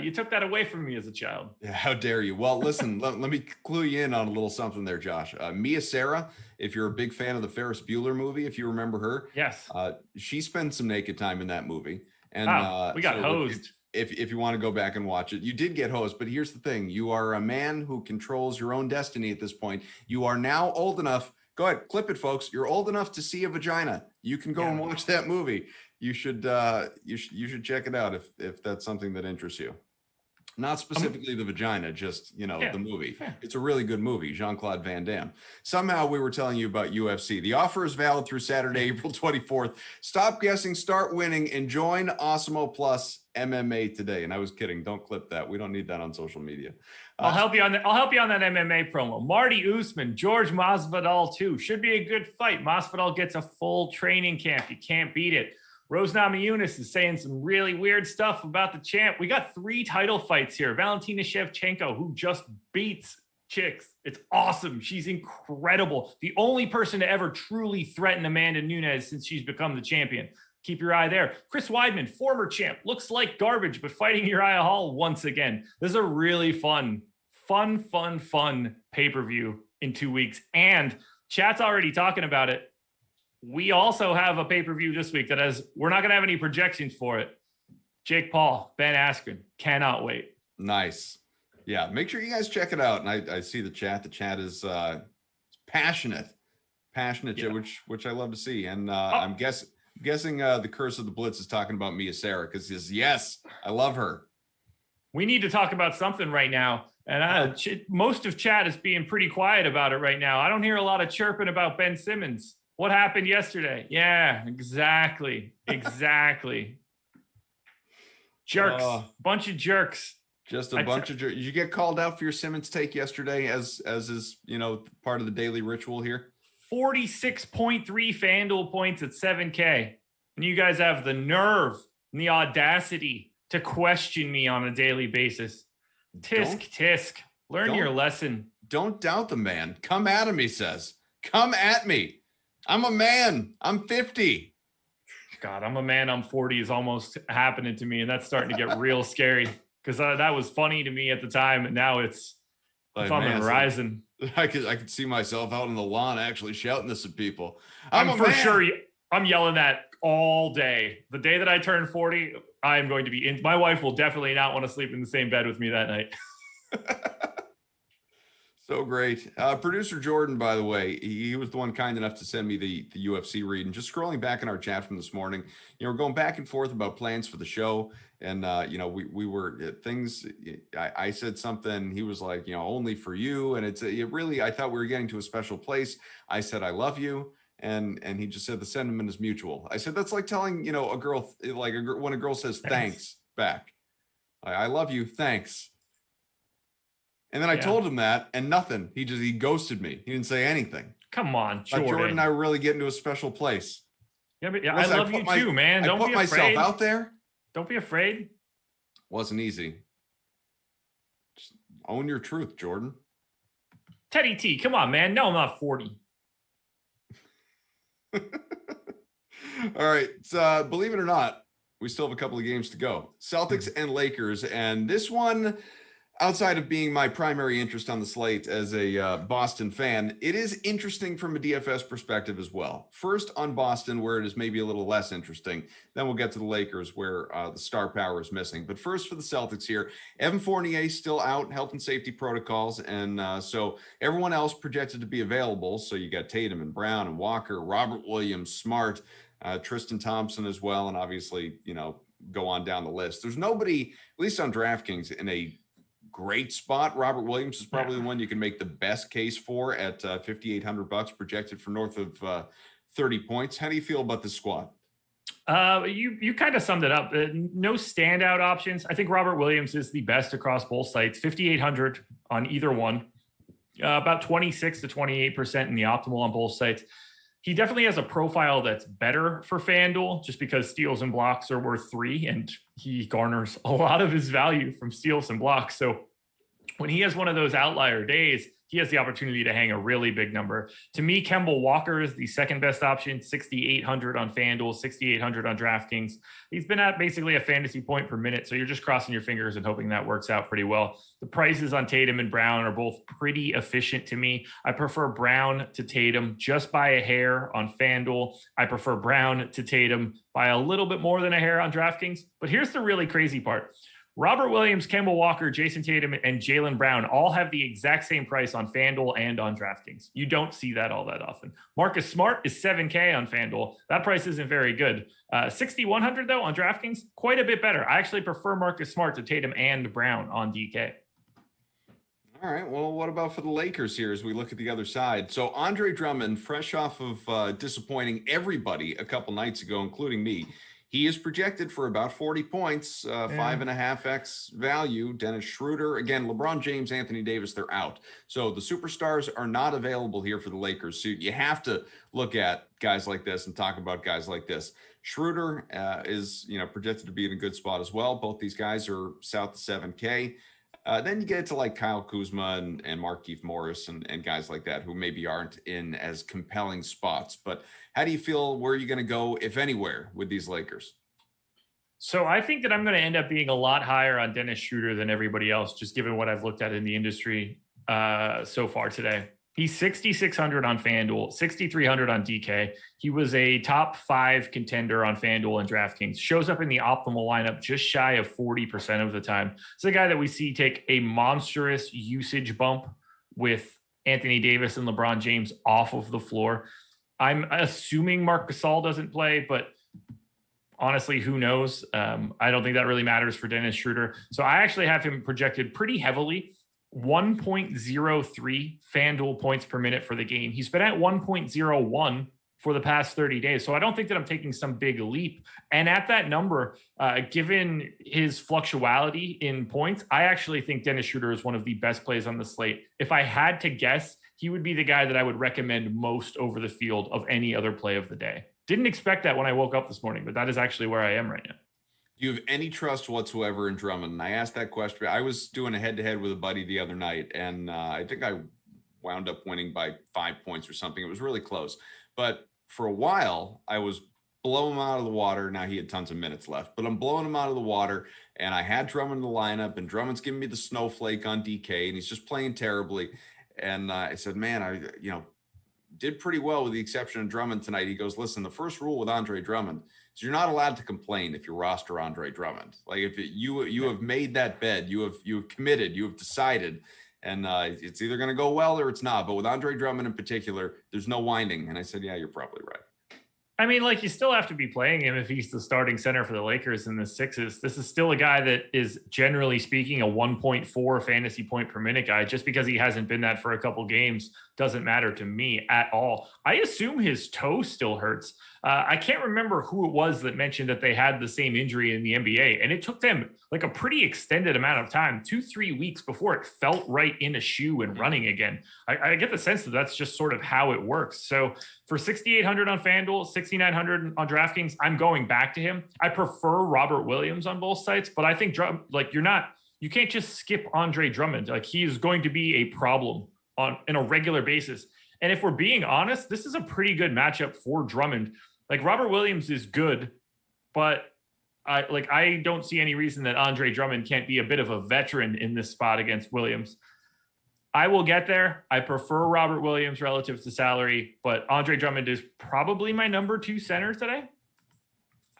you took that away from me as a child. Yeah, how dare you? Well, listen, let me clue you in on a little something there, Josh. Mia Sara, if you're a big fan of the Ferris Bueller movie, if you remember her, yes, she spends some naked time in that movie. And we got hosed. If you want to go back and watch it, you did get hosed. But here's the thing: you are a man who controls your own destiny at this point. You are now old enough. Go ahead, clip it, folks. You're old enough to see a vagina. You can go and watch that movie. You should check it out if that's something that interests you. Not specifically the vagina, just the movie. Yeah. It's a really good movie, Jean-Claude Van Damme. Somehow we were telling you about UFC. The offer is valid through Saturday, April 24th. Stop guessing, start winning, and join Awesemo Plus MMA today. And I was kidding. Don't clip that. We don't need that on social media. I'll help you on that. I'll help you on that MMA promo. Marty Usman, George Masvidal too. Should be a good fight. Masvidal gets a full training camp. You can't beat it. Rose Namajunas is saying some really weird stuff about the champ. We got 3 title fights here. Valentina Shevchenko, who just beats chicks. It's awesome. She's incredible. The only person to ever truly threaten Amanda Nunes since she's become the champion. Keep your eye there. Chris Weidman, former champ, looks like garbage, but fighting Uriah Hall once again. This is a really fun pay-per-view in 2 weeks. And chat's already talking about it. We also have a pay-per-view this week that we're not going to have any projections for it. Jake Paul, Ben Askren, cannot wait. Nice. Yeah, make sure you guys check it out. And I see the chat. The chat is passionate, yeah. which I love to see. And I'm guessing the Curse of the Blitz is talking about Mia Sara because yes, I love her. We need to talk about something right now. And most of chat is being pretty quiet about it right now. I don't hear a lot of chirping about Ben Simmons. What happened yesterday? Yeah, exactly. Jerks. Bunch of jerks. Just a bunch of jerks. Did you get called out for your Simmons take yesterday as is, part of the daily ritual here? 46.3 Fanduel points at 7K. And you guys have the nerve and the audacity to question me on a daily basis. Tisk. Learn your lesson. Don't doubt the man. Come at him, he says. Come at me. I'm a man. I'm 50. God, I'm a man. I'm 40 is almost happening to me. And that's starting to get real scary because that was funny to me at the time. And now it's on the horizon. I could see myself out on the lawn actually shouting this at people. I'm yelling that all day. The day that I turn 40, I'm going to be my wife will definitely not want to sleep in the same bed with me that night. So great. Producer Jordan, by the way, he was the one kind enough to send me the UFC read. And just scrolling back in our chat from this morning, we're going back and forth about plans for the show. And, we were things. I said something. He was like, only for you. And it really, I thought we were getting to a special place. I said, I love you. And he just said the sentiment is mutual. I said, that's like telling, a girl, when a girl says thanks back. I love you. Thanks. And then I told him that and nothing. He ghosted me. He didn't say anything. Come on, Jordan. Jordan and I really get into a special place. Yeah, but I love you too, man. Don't be afraid. I put myself out there. Don't be afraid. Wasn't easy. Just own your truth, Jordan. Teddy T, come on, man. No, I'm not 40. All right. So, believe it or not, we still have a couple of games to go. Celtics and Lakers. And this one, outside of being my primary interest on the slate as a Boston fan, it is interesting from a DFS perspective as well. First on Boston, where it is maybe a little less interesting. Then we'll get to the Lakers, where the star power is missing. But first for the Celtics here, Evan Fournier still out, health and safety protocols. And so everyone else projected to be available. So you got Tatum and Brown and Walker, Robert Williams, Smart, Tristan Thompson as well. And obviously, go on down the list. There's nobody, at least on DraftKings, in a great spot. Robert Williams is probably the one you can make the best case for at $5,800 projected for north of 30 points. How do you feel about this squad? You kind of summed it up. No standout options. I think Robert Williams is the best across both sites. 5,800 on either one. About 26 to 28% in the optimal on both sites. He definitely has a profile that's better for FanDuel just because steals and blocks are worth 3, and he garners a lot of his value from steals and blocks. So when he has one of those outlier days, he has the opportunity to hang a really big number. To me, Kemba Walker is the second best option, 6,800 on FanDuel, 6,800 on DraftKings. He's been at basically a fantasy point per minute, so you're just crossing your fingers and hoping that works out pretty well. The prices on Tatum and Brown are both pretty efficient to me. I prefer Brown to Tatum just by a hair on FanDuel. I prefer Brown to Tatum by a little bit more than a hair on DraftKings. But here's the really crazy part. Robert Williams, Kemba Walker, Jason Tatum, and Jaylen Brown all have the exact same price on FanDuel and on DraftKings. You don't see that all that often. Marcus Smart is $7K on FanDuel. That price isn't very good. 6,100 though on DraftKings, quite a bit better. I actually prefer Marcus Smart to Tatum and Brown on DK. All right. Well, what about for the Lakers here as we look at the other side? So Andre Drummond, fresh off of disappointing everybody a couple nights ago, including me. He is projected for about 40 points, 5.5x value. Dennis Schroeder, again, LeBron James, Anthony Davis, they're out. So the superstars are not available here for the Lakers. So you have to look at guys like this and talk about guys like this. Schroeder is, projected to be in a good spot as well. Both these guys are south of 7K. Then you get to like Kyle Kuzma and Markieff Morris and guys like that who maybe aren't in as compelling spots. But how do you feel? Where are you going to go, if anywhere, with these Lakers? So I think that I'm going to end up being a lot higher on Dennis Schroeder than everybody else, just given what I've looked at in the industry so far today. He's 6,600 on FanDuel, 6,300 on DK. He was a top 5 contender on FanDuel and DraftKings. Shows up in the optimal lineup just shy of 40% of the time. It's a guy that we see take a monstrous usage bump with Anthony Davis and LeBron James off of the floor. I'm assuming Marc Gasol doesn't play, but honestly, who knows? I don't think that really matters for Dennis Schroeder. So I actually have him projected pretty heavily. 1.03 FanDuel points per minute for the game. He's been at 1.01 for the past 30 days. So I don't think that I'm taking some big leap. And at that number, given his fluctuality in points, I actually think Dennis Schroeder is one of the best plays on the slate. If I had to guess, he would be the guy that I would recommend most over the field of any other play of the day. Didn't expect that when I woke up this morning, but that is actually where I am right now. Do you have any trust whatsoever in Drummond? And I asked that question. I was doing a head-to-head with a buddy the other night, and I think I wound up winning by 5 points or something. It was really close. But for a while, I was blowing him out of the water. Now he had tons of minutes left, but I'm blowing him out of the water, and I had Drummond in the lineup, and Drummond's giving me the snowflake on DK, and he's just playing terribly. And I said, man, I did pretty well with the exception of Drummond tonight. He goes, listen, the first rule with Andre Drummond is you're not allowed to complain if you roster Andre Drummond. Like if you have made that bed, you have committed, you have decided, and it's either going to go well or it's not. But with Andre Drummond in particular, there's no whining. And I said, yeah, you're probably right. I mean, like, you still have to be playing him if he's the starting center for the Lakers in the Sixes. This is still a guy that is, generally speaking, a 1.4 fantasy point per minute guy. Just because he hasn't been that for a couple games doesn't matter to me at all. I assume his toe still hurts. I can't remember who it was that mentioned that they had the same injury in the NBA, and it took them like a pretty extended amount of time, 2-3 weeks before it felt right in a shoe and running again. I get the sense that that's just sort of how it works. So for 6,800 on FanDuel, 6,900 on DraftKings, I'm going back to him. I prefer Robert Williams on both sites, but I think you can't just skip Andre Drummond. Like, he is going to be a problem in a regular basis. And if we're being honest, this is a pretty good matchup for Drummond. Like, Robert Williams is good, but I don't see any reason that Andre Drummond can't be a bit of a veteran in this spot against Williams. I will get there. I prefer Robert Williams relative to salary, but Andre Drummond is probably my number 2 center today.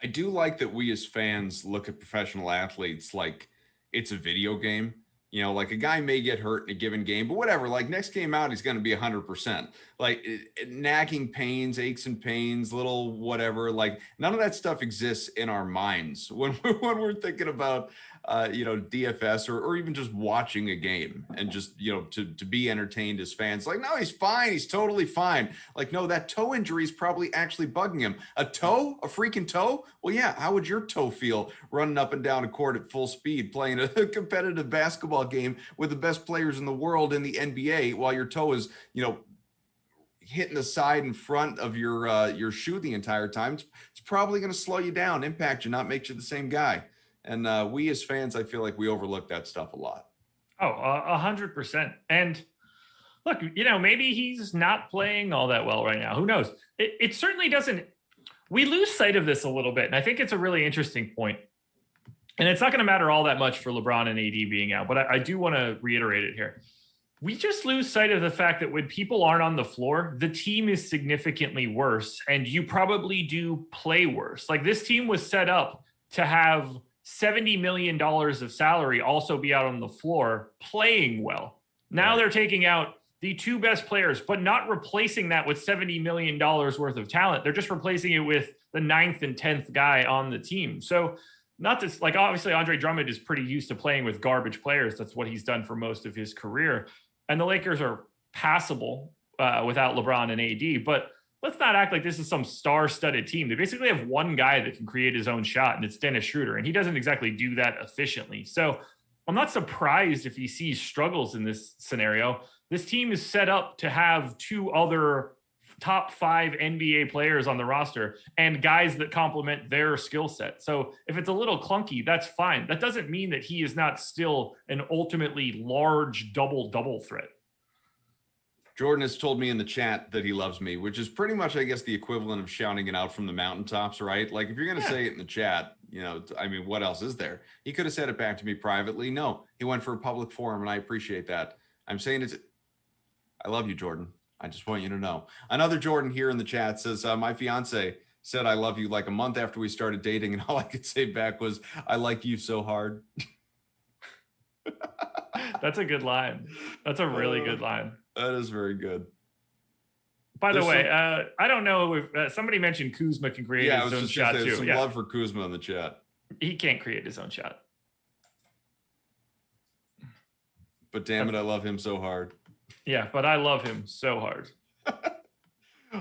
I do like that we as fans look at professional athletes like it's a video game. Like a guy may get hurt in a given game, but whatever, like next game out, he's going to be 100%. Like nagging pains, aches and pains, little whatever, like none of that stuff exists in our minds when we're thinking about DFS or even just watching a game and just, to be entertained as fans. Like, no, he's fine. He's totally fine. Like, no, that toe injury is probably actually bugging him. A freaking toe? Well, yeah. How would your toe feel running up and down a court at full speed, playing a competitive basketball game with the best players in the world in the NBA while your toe is, hitting the side in front of your shoe the entire time? It's probably going to slow you down, impact you, not make you the same guy. And we as fans, I feel like we overlook that stuff a lot. Oh, 100%. And look, maybe he's not playing all that well right now. Who knows? It certainly doesn't. We lose sight of this a little bit. And I think it's a really interesting point. And it's not going to matter all that much for LeBron and AD being out. But I do want to reiterate it here. We just lose sight of the fact that when people aren't on the floor, the team is significantly worse. And you probably do play worse. Like, this team was set up to have $70 million of salary also be out on the floor playing well. Now they're taking out the two best players, but not replacing that with $70 million worth of talent. They're just replacing it with the 9th and 10th guy on the team. So not this, like, obviously Andre Drummond is pretty used to playing with garbage players. That's what he's done for most of his career. And the Lakers are passable without LeBron and AD, but let's not act like this is some star-studded team. They basically have one guy that can create his own shot, and it's Dennis Schroeder, and he doesn't exactly do that efficiently. So I'm not surprised if he sees struggles in this scenario. This team is set up to have two other top 5 NBA players on the roster and guys that complement their skill set. So if it's a little clunky, that's fine. That doesn't mean that he is not still an ultimately large double-double threat. Jordan has told me in the chat that he loves me, which is pretty much, I guess, the equivalent of shouting it out from the mountaintops, right? Like, if you're going to say it in the chat, what else is there? He could have said it back to me privately. No, he went for a public forum, and I appreciate that. I'm saying I love you, Jordan. I just want you to know. Another Jordan here in the chat says, my fiance said I love you like a month after we started dating, and all I could say back was, I like you so hard. That's a good line. That's a really good line. That is very good. By the way, I don't know if somebody mentioned Kuzma can create his own shot too. Some love for Kuzma in the chat. He can't create his own shot. But damn it, I love him so hard. Yeah, but I love him so hard.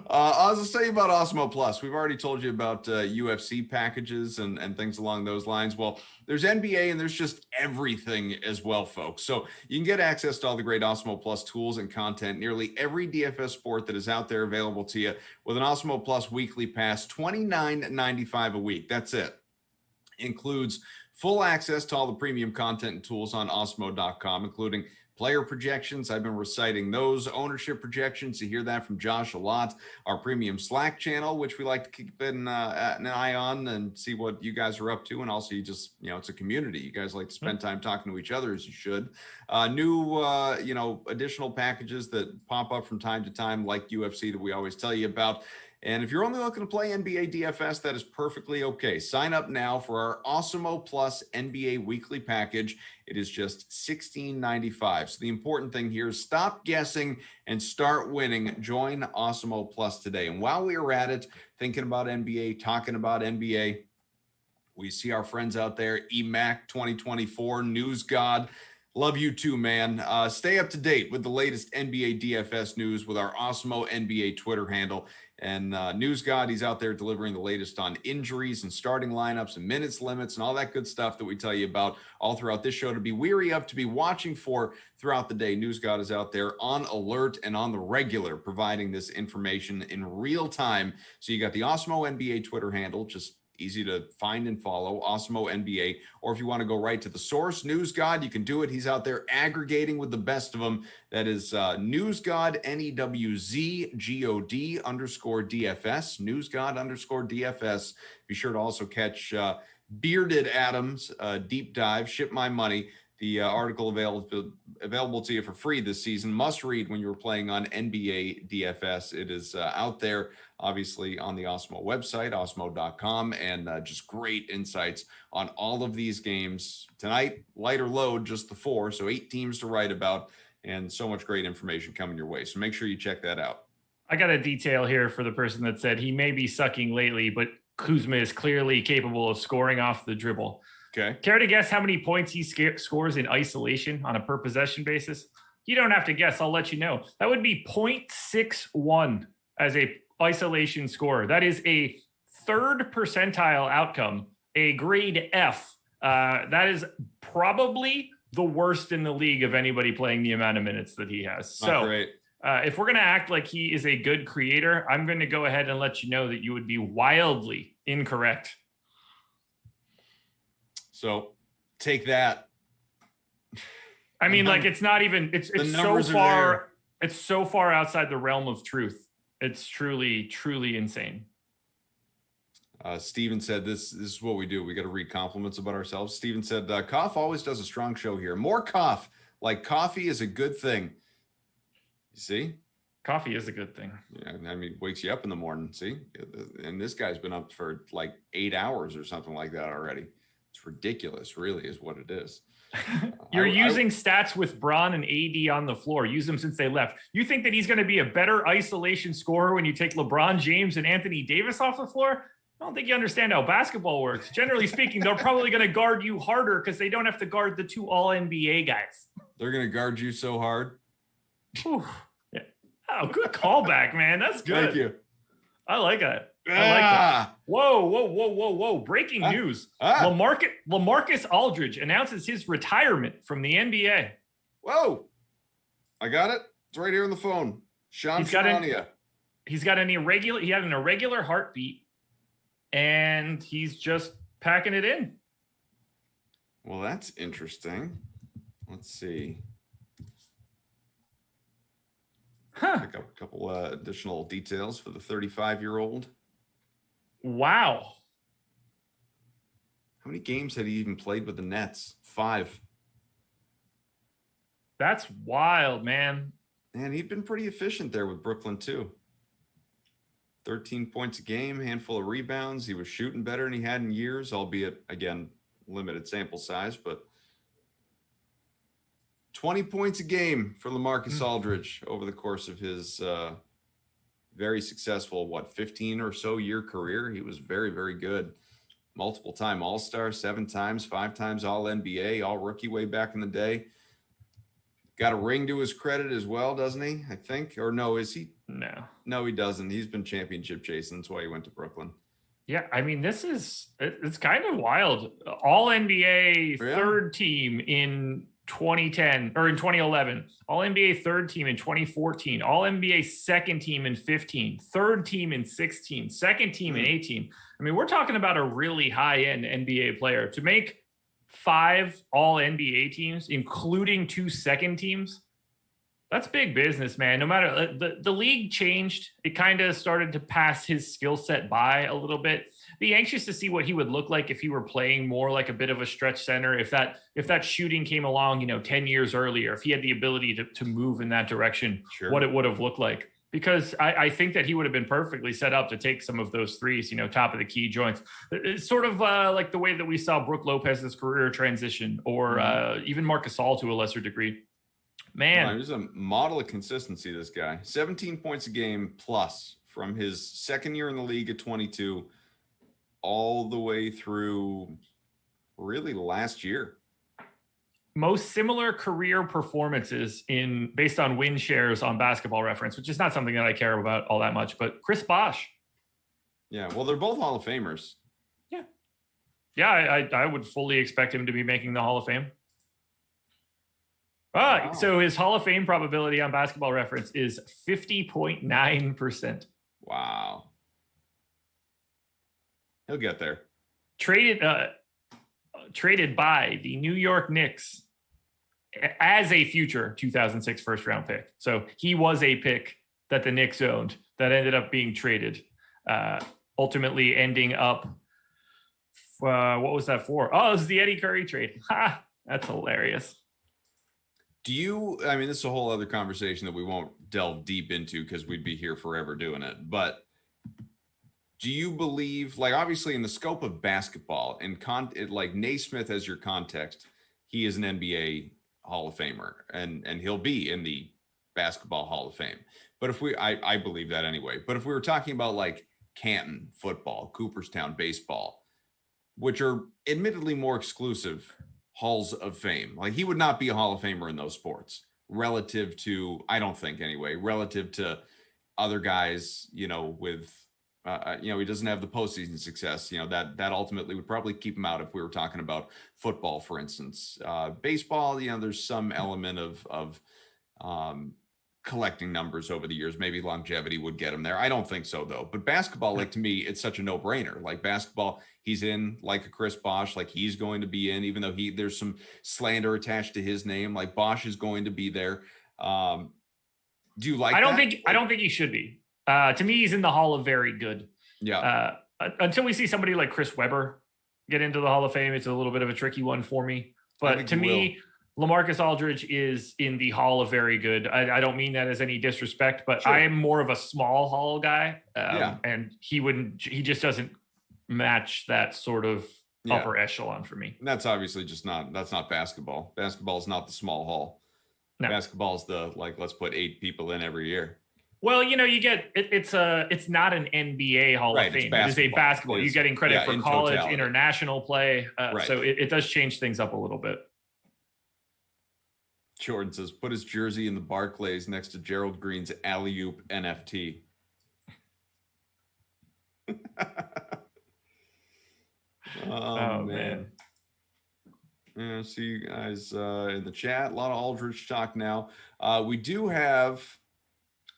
I was to say about Awesemo Plus. We've already told you about UFC packages and things along those lines. Well, there's NBA and there's just everything as well, folks. So you can get access to all the great Awesemo Plus tools and content, nearly every DFS sport that is out there available to you with an Awesemo Plus weekly pass, $29.95 a week. That's it. Includes full access to all the premium content and tools on Awesemo.com, including player projections. I've been reciting those. Ownership projections. You hear that from Josh a lot. Our premium Slack channel, which we like to keep an eye on and see what you guys are up to. And also, you just, it's a community. You guys like to spend time talking to each other, as you should. New, additional packages that pop up from time to time, like UFC, that we always tell you about. And if you're only looking to play NBA DFS, that is perfectly okay. Sign up now for our Awesemo Plus NBA weekly package. It is just $16.95. So the important thing here is stop guessing and start winning. Join Awesemo Plus today. And while we are at it, thinking about NBA, talking about NBA, we see our friends out there, EMAC 2024, News God. Love you too, man. Stay up to date with the latest NBA DFS news with our Awesemo NBA Twitter handle. And News God, he's out there delivering the latest on injuries and starting lineups and minutes limits and all that good stuff that we tell you about all throughout this show to be weary of, to be watching for throughout the day. News God is out there on alert and on the regular, providing this information in real time. So you got the Awesemo NBA Twitter handle, just easy to find and follow, Awesemo NBA. Or if you want to go right to the source, News God, you can do it. He's out there aggregating with the best of them. That is News God, NEWZGOD _DFS, News God _DFS. Be sure to also catch Bearded Adams deep dive, Ship My Money. The article available to you for free this season. Must read when you're playing on NBA DFS. It is out there, obviously, on the Awesemo website, awesemo.com, and just great insights on all of these games. Tonight, lighter load, just the 4, so 8 teams to write about, and so much great information coming your way. So make sure you check that out. I got a detail here for the person that said he may be sucking lately, but Kuzma is clearly capable of scoring off the dribble. Okay. Care to guess how many points he scores in isolation on a per possession basis? You don't have to guess. I'll let you know. That would be 0.61 as a isolation score. That is a third percentile outcome, a grade F. That is probably the worst in the league of anybody playing the amount of minutes that he has. So great. If we're going to act like he is a good creator, I'm going to go ahead and let you know that you would be wildly incorrect. So take that. I mean, like, it's not even, it's so far, it's so far outside the realm of truth. It's truly, truly insane. Steven said, this is what we do. We got to read compliments about ourselves. Steven said, Koff always does a strong show here. More Koff. Like, coffee is a good thing. You see? Coffee is a good thing. Yeah, I mean, wakes you up in the morning. See? And this guy's been up for like 8 hours or something like that already. It's ridiculous, really, is what it is. You're using stats with Bron and AD on the floor. Use them since they left. You think that he's going to be a better isolation scorer when you take LeBron James and Anthony Davis off the floor? I don't think you understand how basketball works. Generally speaking, they're probably going to guard you harder because they don't have to guard the two All-NBA guys. They're going to guard you so hard. Whew. Yeah. Oh, good callback, man. That's good. Thank you. I like that. I like that. Whoa. Breaking news. LaMarcus Aldridge announces his retirement from the NBA. Whoa. I got it. It's right here on the phone. He had an irregular heartbeat, and he's just packing it in. Well, that's interesting. Let's see. Pick up a couple additional details for the 35-year-old. Wow. How many games had he even played with the Nets? 5. That's wild, man. And he'd been pretty efficient there with Brooklyn, too. 13 points a game, handful of rebounds. He was shooting better than he had in years, albeit, again, limited sample size, but 20 points a game for LaMarcus Aldridge over the course of his very successful, 15 or so year career. He was very, very good. Multiple time All-Star, 7 times, 5 times All-NBA, All-Rookie way back in the day. Got a ring to his credit as well, doesn't he? I think. Or no, is he? No, he doesn't. He's been championship chasing. That's why he went to Brooklyn. Yeah, I mean, it's kind of wild. All-NBA third team in 2010 or in 2011, All-NBA third team in 2014, All-NBA second team in 15, third team in 16, second team in 18. I mean, we're talking about a really high-end NBA player. To make 5 All-NBA teams, including 2 second teams, that's big business, man. No matter the league changed, it kind of started to pass his skill set by a little bit. Be anxious to see what he would look like if he were playing more like a bit of a stretch center. If that shooting came along, 10 years earlier, if he had the ability to move in that direction, what it would have looked like. Because I think that he would have been perfectly set up to take some of those threes, top of the key joints. It's sort of like the way that we saw Brook Lopez's career transition, or even Marc Gasol to a lesser degree. Man, he's a model of consistency, this guy. 17 points a game plus from his second year in the league at 22 all the way through really last year. Most similar career performances based on win shares on Basketball Reference, which is not something that I care about all that much, but Chris Bosh. Yeah, well, they're both Hall of Famers. Yeah, I would fully expect him to be making the Hall of Fame. Wow. So his Hall of Fame probability on Basketball Reference is 50.9%. Wow. He'll get there. Traded by the New York Knicks as a future 2006 first round pick. So he was a pick that the Knicks owned that ended up being traded, ultimately ending up, what was that for? Oh, it was the Eddie Curry trade. Ha! That's hilarious. I mean, this is a whole other conversation that we won't delve deep into because we'd be here forever doing it. But do you believe, obviously in the scope of basketball and like Naismith as your context, he is an NBA Hall of Famer and he'll be in the Basketball Hall of Fame. But I believe that anyway. But if we were talking about Canton football, Cooperstown baseball, which are admittedly more exclusive halls of fame. Like he would not be a Hall of Famer in those sports relative to, I don't think anyway, relative to other guys, with, he doesn't have the postseason success, that ultimately would probably keep him out if we were talking about football, for instance. Baseball, there's some element of collecting numbers over the years. Maybe longevity would get him there. I don't think so though. But basketball, like to me, it's such a no-brainer. Like basketball, he's in like a Chris Bosh, like he's going to be in, even though there's some slander attached to his name. Like Bosh is going to be there. Do you like? I don't think he should be. To me, he's in the Hall of Very Good. Yeah. Until we see somebody like Chris Webber get into the Hall of Fame, it's a little bit of a tricky one for me. But to me, LaMarcus Aldridge is in the Hall of Very Good. I don't mean that as any disrespect, but sure. I am more of a small Hall guy. And he just doesn't match that sort of upper echelon for me. And that's obviously that's not basketball. Basketball is not the small Hall. No. Basketball is let's put 8 people in every year. Well, you get it's not an NBA Hall of Fame. It is a basketball. You're getting credit for college, totality. International play. So it does change things up a little bit. Jordan says, put his jersey in the Barclays next to Gerald Green's alley-oop NFT. oh man. Yeah, see you guys in the chat. A lot of Aldridge talk now. We do have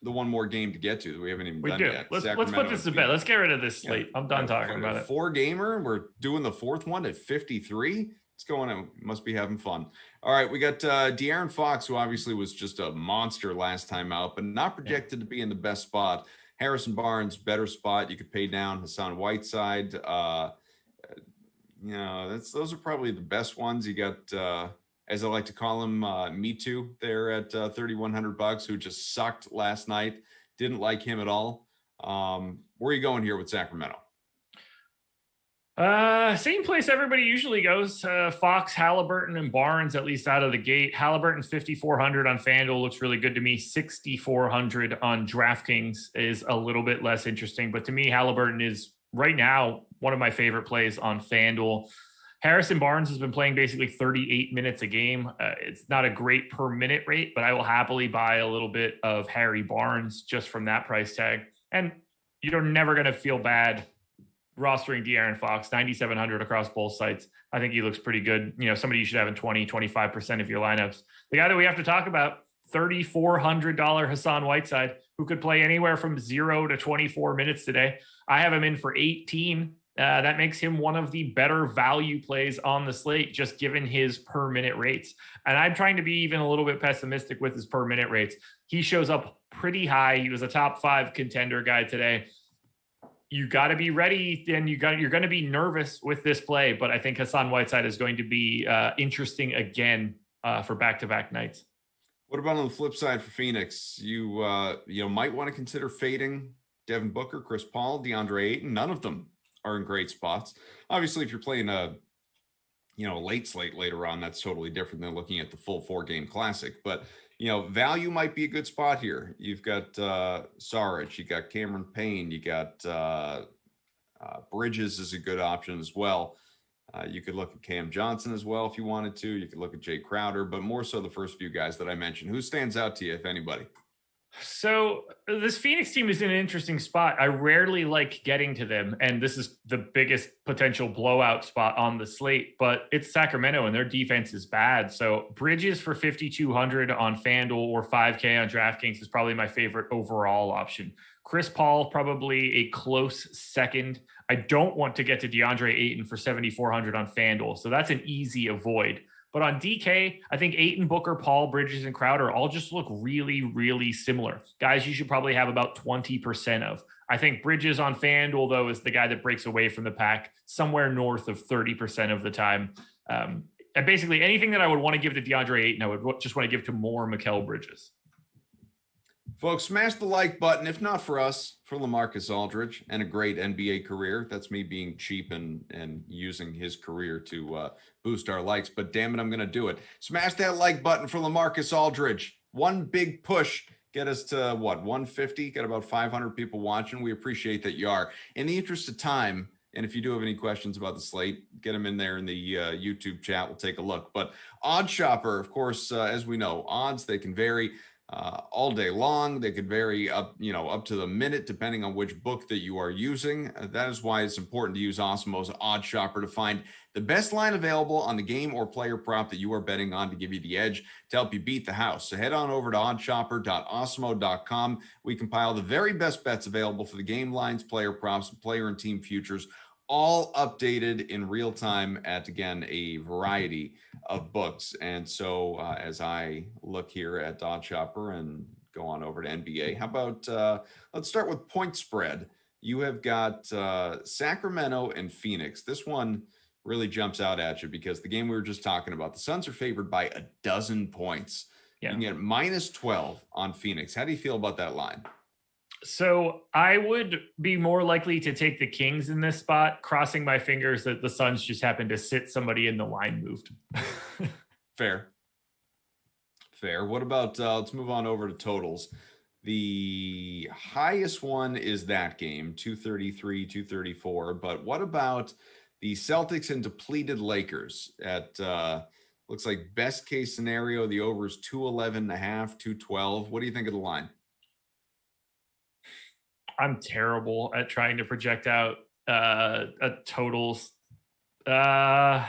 the one more game to get to that we haven't even done yet. Let's put this to bed. Let's get rid of this slate. I'm done talking about it. 4-gamer. We're doing the 4th one at 53. It's going on. Must be having fun. All right, we got De'Aaron Fox, who obviously was just a monster last time out, but not projected to be in the best spot. Harrison Barnes, better spot. You could pay down. Hassan Whiteside. Those are probably the best ones. You got, as I like to call him, Me Too there at $3,100, who just sucked last night. Didn't like him at all. Where are you going here with Sacramento? Same place everybody usually goes. Fox, Halliburton, and Barnes, at least out of the gate. Halliburton's 5,400 on Fanduel looks really good to me. 6,400 on Draftkings is a little bit less interesting, but to me, Halliburton is right now one of my favorite plays on Fanduel. Harrison Barnes has been playing basically 38 minutes a game. It's not a great per minute rate, but I will happily buy a little bit of Harry Barnes just from that price tag. And you're never going to feel bad rostering De'Aaron Fox, 9,700 across both sites. I think he looks pretty good. Somebody you should have in 25% of your lineups. The guy that we have to talk about, $3,400 Hassan Whiteside, who could play anywhere from 0 to 24 minutes today. I have him in for 18. That makes him one of the better value plays on the slate, just given his per minute rates. And I'm trying to be even a little bit pessimistic with his per minute rates. He shows up pretty high. He was a top 5 contender guy today. You got to be ready, and you're going to be nervous with this play. But I think Hassan Whiteside is going to be interesting again for back-to-back nights. What about on the flip side for Phoenix? You might want to consider fading Devin Booker, Chris Paul, DeAndre Ayton. None of them are in great spots. Obviously, if you're playing a late slate later on, that's totally different than looking at the full 4-game classic. But value might be a good spot here. You've got Saric, you got Cameron Payne, you got Bridges is a good option as well. You could look at Cam Johnson as well if you wanted to. You could look at Jay Crowder, but more so the first few guys that I mentioned. Who stands out to you, if anybody? So this Phoenix team is in an interesting spot. I rarely like getting to them, and this is the biggest potential blowout spot on the slate, but it's Sacramento and their defense is bad. So Bridges for 5,200 on FanDuel or 5K on DraftKings is probably my favorite overall option. Chris Paul, probably a close second. I don't want to get to DeAndre Ayton for 7,400 on FanDuel, so that's an easy avoid. But on DK, I think Ayton, Booker, Paul, Bridges, and Crowder all just look really, really similar. Guys you should probably have about 20% of. I think Bridges on FanDuel, though, is the guy that breaks away from the pack somewhere north of 30% of the time. And basically anything that I would want to give to DeAndre Ayton, I would just want to give to more Mikal Bridges. Folks, smash the like button, if not for us, for LaMarcus Aldridge and a great NBA career. That's me being cheap and using his career to boost our likes. But damn it, I'm going to do it. Smash that like button for LaMarcus Aldridge. One big push. Get us to, 150? Got about 500 people watching. We appreciate that you are. In the interest of time, And if you do have any questions about the slate, get them in there in the YouTube chat. We'll take a look. But OddsShopper, of course, as we know, odds, they can vary all day long. They could vary up to the minute, depending on which book that you are using. That is why it's important to use Awesemo's OddsShopper to find the best line available on the game or player prop that you are betting on to give you the edge to help you beat the house. So head on over to oddshopper.awesemo.com. We compile the very best bets available for the game lines, player props, player and team futures, all updated in real time at, again, a variety of books. And so as I look here at OddsShopper and go on over to NBA, how about let's start with point spread. You have got Sacramento and Phoenix. This one really jumps out at you because the game we were just talking about, the Suns are favored by 12 points. Yeah. You can get -12 on Phoenix. How do you feel about that line? So I would be more likely to take the Kings in this spot, crossing my fingers that the Suns just happened to sit somebody in the line moved. Fair. What about, let's move on over to totals. The highest one is that game, 233, 234. But what about the Celtics and depleted Lakers at, looks like best case scenario, the over is 211.5, 212. What do you think of the line? I'm terrible at trying to project out totals. I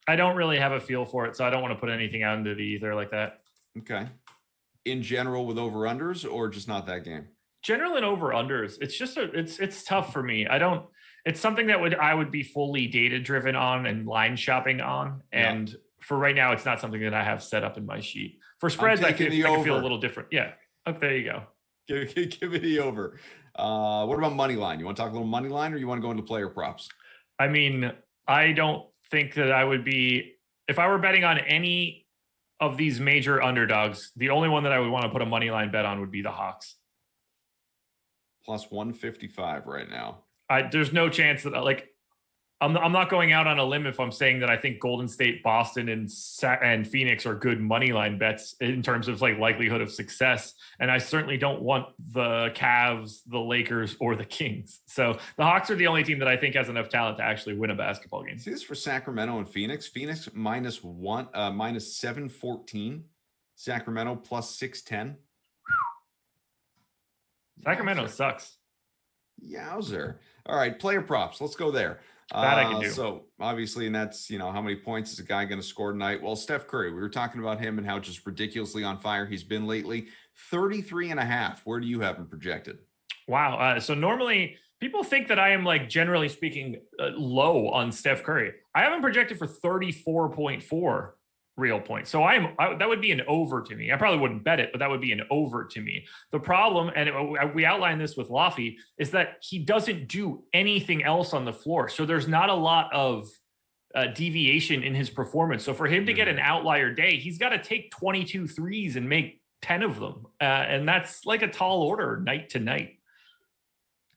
don't really have a feel for it, so I don't want to put anything out into the ether like that. Okay. In general with over-unders or just not that game? General and over-unders. It's just it's tough for me. It's something that I would be fully data driven on and line shopping on. And for right now, it's not something that I have set up in my sheet. For spreads, I can feel a little different. Yeah. Okay, there you go. Give me the over. What about money line? You want to talk a little money line or you want to go into player props? I mean, I don't think that I would be, if I were betting on any of these major underdogs, the only one that I would want to put a money line bet on would be the Hawks. Plus 155 right now. There's no chance that I'm not going out on a limb if I'm saying that I think Golden State, Boston, and Phoenix are good money line bets in terms of likelihood of success. And I certainly don't want the Cavs, the Lakers, or the Kings. So the Hawks are the only team that I think has enough talent to actually win a basketball game. See this for Sacramento and Phoenix. Phoenix minus 714. Sacramento plus 610. Sacramento sucks. Yowzer. All right, player props. Let's go there. That I can do. So obviously, and that's, how many points is a guy going to score tonight? Well, Steph Curry, we were talking about him and how just ridiculously on fire he's been lately. 33.5. Where do you have him projected? Wow. So normally people think that I am generally speaking low on Steph Curry. I have him projected for 34.4 real points. So that would be an over to me. I probably wouldn't bet it, but that would be an over to me. The problem, and we outlined this with Laffy, is that he doesn't do anything else on the floor. So there's not a lot of deviation in his performance. So for him to get an outlier day, he's got to take 22 threes and make 10 of them. And that's like a tall order night to night.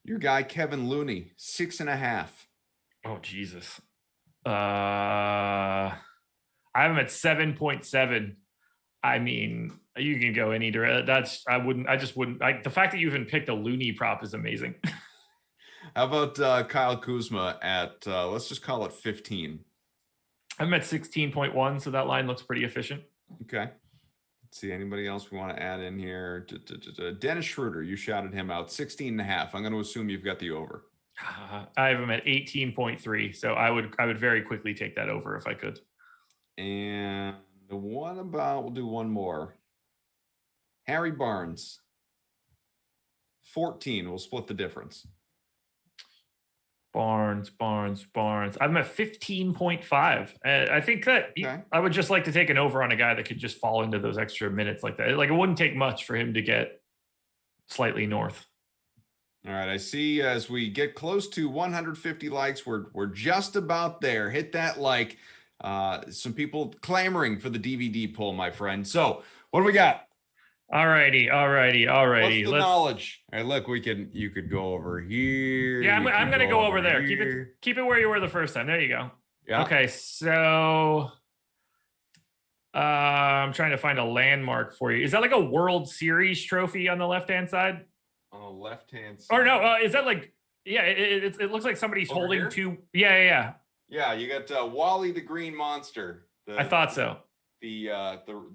Your guy, Kevin Looney, 6.5. Oh, Jesus. I have him at 7.7. I mean, you can go any direction. The fact that you even picked a Looney prop is amazing. How about Kyle Kuzma at, let's just call it 15? I'm at 16.1, so that line looks pretty efficient. Okay. Let's see, anybody else we want to add in here? Dennis Schroeder, you shouted him out, 16.5. I'm going to assume you've got the over. I have him at 18.3, so I would very quickly take that over if I could. And what about, we'll do one more. Harry Barnes, 14. We'll split the difference. Barnes. I'm at 15.5. I think that I would just like to take an over on a guy that could just fall into those extra minutes like that. It wouldn't take much for him to get slightly north. All right. I see as we get close to 150 likes, we're just about there. Hit that like. Some people clamoring for the DVD pull, my friend. So what do we got? All righty. What's the knowledge? All right, look, you could go over here. Yeah, I'm going to go over there. Keep it where you were the first time. There you go. Yeah. Okay. So I'm trying to find a landmark for you. Is that like a World Series trophy on the left-hand side? On the left-hand side. Or no, is that Yeah, it looks like somebody's Over holding here? two. Yeah. Yeah, you got Wally the Green Monster. I thought so. The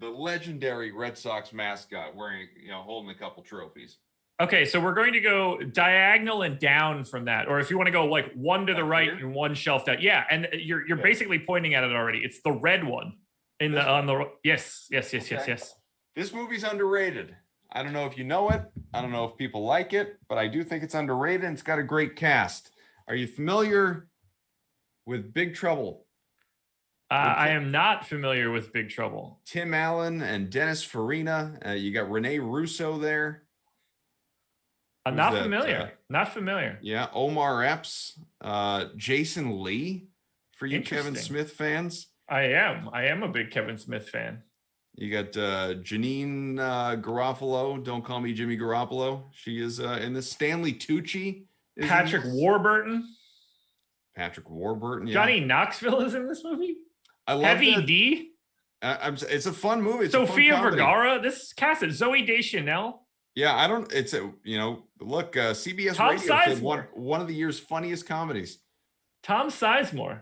legendary Red Sox mascot wearing, holding a couple trophies. Okay, so we're going to go diagonal and down from that, or if you want to go like one to the right here? and one shelf down. Yeah, and you're basically pointing at it already. It's the red one on the yes. This movie's underrated. I don't know if you know it. I don't know if people like it, but I do think it's underrated. And it's got a great cast. Are you familiar with Big Trouble? I am not familiar with Big Trouble. Tim Allen and Dennis Farina. You got Rene Russo there. I'm not familiar. Not familiar. Yeah, Omar Epps, Jason Lee, for you Kevin Smith fans. I am a big Kevin Smith fan. You got Janine Garofalo. Don't call me Jimmy Garoppolo. She is in this. Stanley Tucci. Patrick Warburton. Yeah. Johnny Knoxville is in this movie. I love Heavy that. D. It's a fun movie. It's Sophia a fun Vergara. This cast is Zoe Deschanel. Yeah, I don't. It's a look. CBS Tom Radio said Sizemore. one of the year's funniest comedies. Tom Sizemore.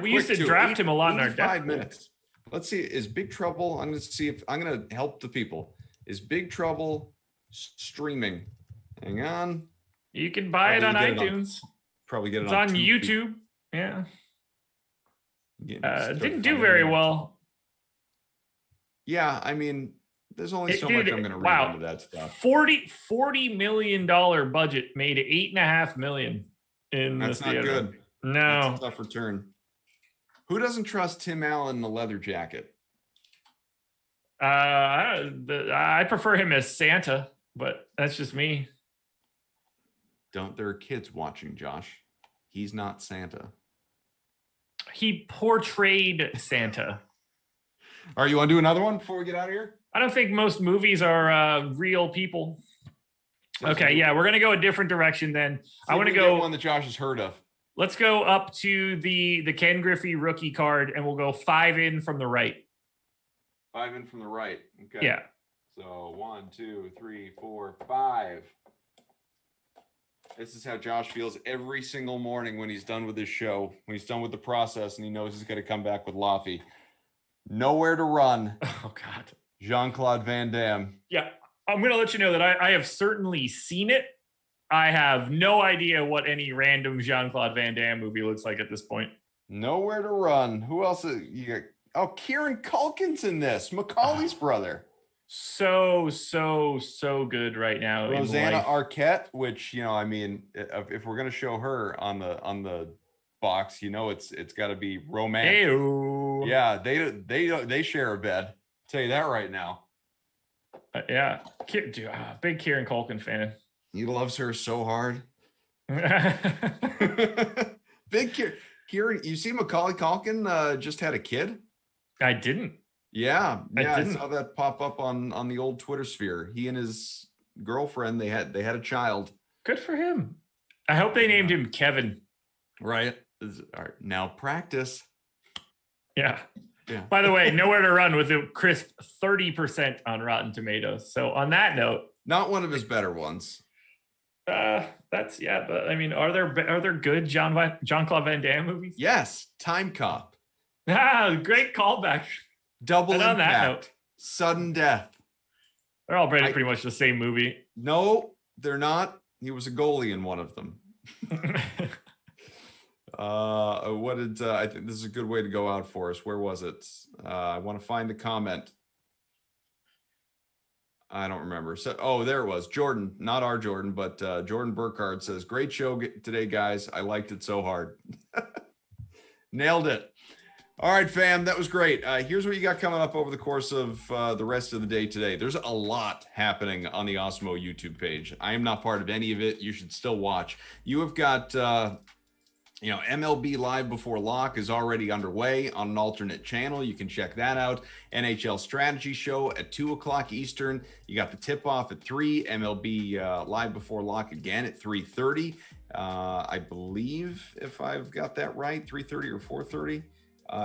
We used to too. draft him a lot in our 5 minutes. Let's see. Is Big Trouble? I'm going to see if I'm going to help the people. Is Big Trouble streaming? Hang on. You can buy it on iTunes. Probably get it. It's on YouTube. Yeah. Didn't do very well. Yeah, I mean, there's only so much I'm going to read into that stuff. $40 million budget made $8.5 million in That's the not theater. good. No. That's a tough return. Who doesn't trust Tim Allen in the leather jacket? I prefer him as Santa, but that's just me. There are kids watching, Josh. He's not Santa. He portrayed Santa. All right, you want to do another one before we get out of here? I don't think most movies are real people. Okay, yeah, we're gonna go a different direction then. I want to go one that Josh has heard of. Let's go up to the Ken Griffey rookie card, and we'll go 5 in from the right. 5 in from the right. Okay. Yeah. So 1, 2, 3, 4, 5. This is how Josh feels every single morning when he's done with his show, when he's done with the process, and he knows he's going to come back with Laffy. Nowhere to run. Oh, God. Jean-Claude Van Damme. Yeah. I'm going to let you know that I have certainly seen it. I have no idea what any random Jean-Claude Van Damme movie looks like at this point. Nowhere to run. Who else? You got? Oh, Kieran Culkin's in this. Macaulay's brother. So good right now. Rosanna Arquette, which, I mean, if we're going to show her on the box, it's got to be romantic. Hey-o. Yeah, they share a bed. I'll tell you that right now. Yeah. Big Kieran Culkin fan. He loves her so hard. Big Kieran, you see Macaulay Culkin just had a kid? I didn't. Yeah, I saw that pop up on the old Twitter sphere. He and his girlfriend, they had a child. Good for him. I hope they named him Kevin. Right. All right. Now practice. Yeah. By the way, Nowhere to Run with a crisp 30% on Rotten Tomatoes. So on that note, not one of his better ones. But I mean, are there good Jean-Claude Van Damme movies? Yes, Time Cop. Great callback. Double Impact. On that note, Sudden Death. They're all pretty much the same movie. No, they're not. He was a goalie in one of them. I think this is a good way to go out for us. Where was it? I want to find the comment. I don't remember. So, there it was. Jordan, not our Jordan, but Jordan Burkhardt says, "Great show today, guys. I liked it so hard." Nailed it. All right, fam, that was great. Here's what you got coming up over the course of the rest of the day today. There's a lot happening on the Awesemo YouTube page. I am not part of any of it. You should still watch. You have got, MLB Live Before Lock is already underway on an alternate channel. You can check that out. NHL Strategy Show at 2 o'clock Eastern. You got the tip-off at 3. MLB Live Before Lock again at 3:30. I believe, if I've got that right, 3:30 or 4:30.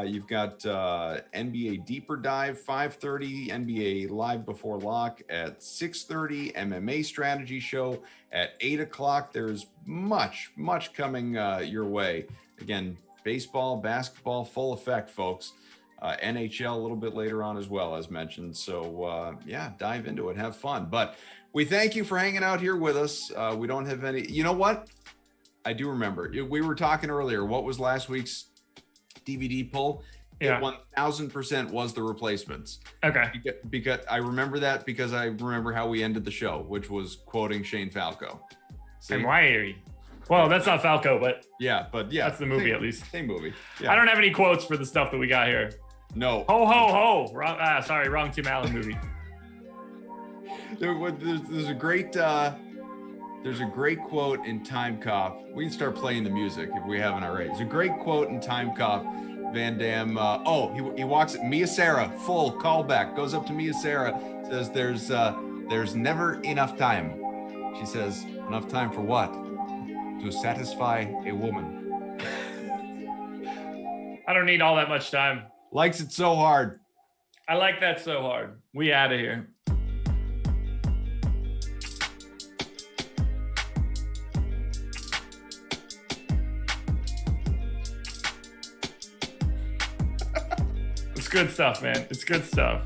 You've got NBA Deeper Dive, 5:30, NBA Live Before Lock at 6:30, MMA Strategy Show at 8 o'clock. There's much coming your way. Again, baseball, basketball, full effect, folks. NHL a little bit later on as well, as mentioned. So, yeah, dive into it. Have fun. But we thank you for hanging out here with us. We don't have any... You know what? I do remember. We were talking earlier. What was last week's DVD pull? Yeah. 1000% was the replacements. Okay. Because I remember that because I remember how we ended the show, which was quoting Shane Falco. And why? Well, that's not Falco, but yeah, that's the movie at least. Same movie. Yeah. I don't have any quotes for the stuff that we got here. No. Ho ho ho! Wrong Tim Allen movie. There's a great quote in Time Cop. We can start playing the music if we haven't already. There's a great quote in Time Cop. Van Damme. He walks at Mia Sara. Full callback. Goes up to Mia Sara. Says, "There's never enough time." She says, "Enough time for what? To satisfy a woman." I don't need all that much time. Likes it so hard. I like that so hard. We out of here. It's good stuff, man. It's good stuff.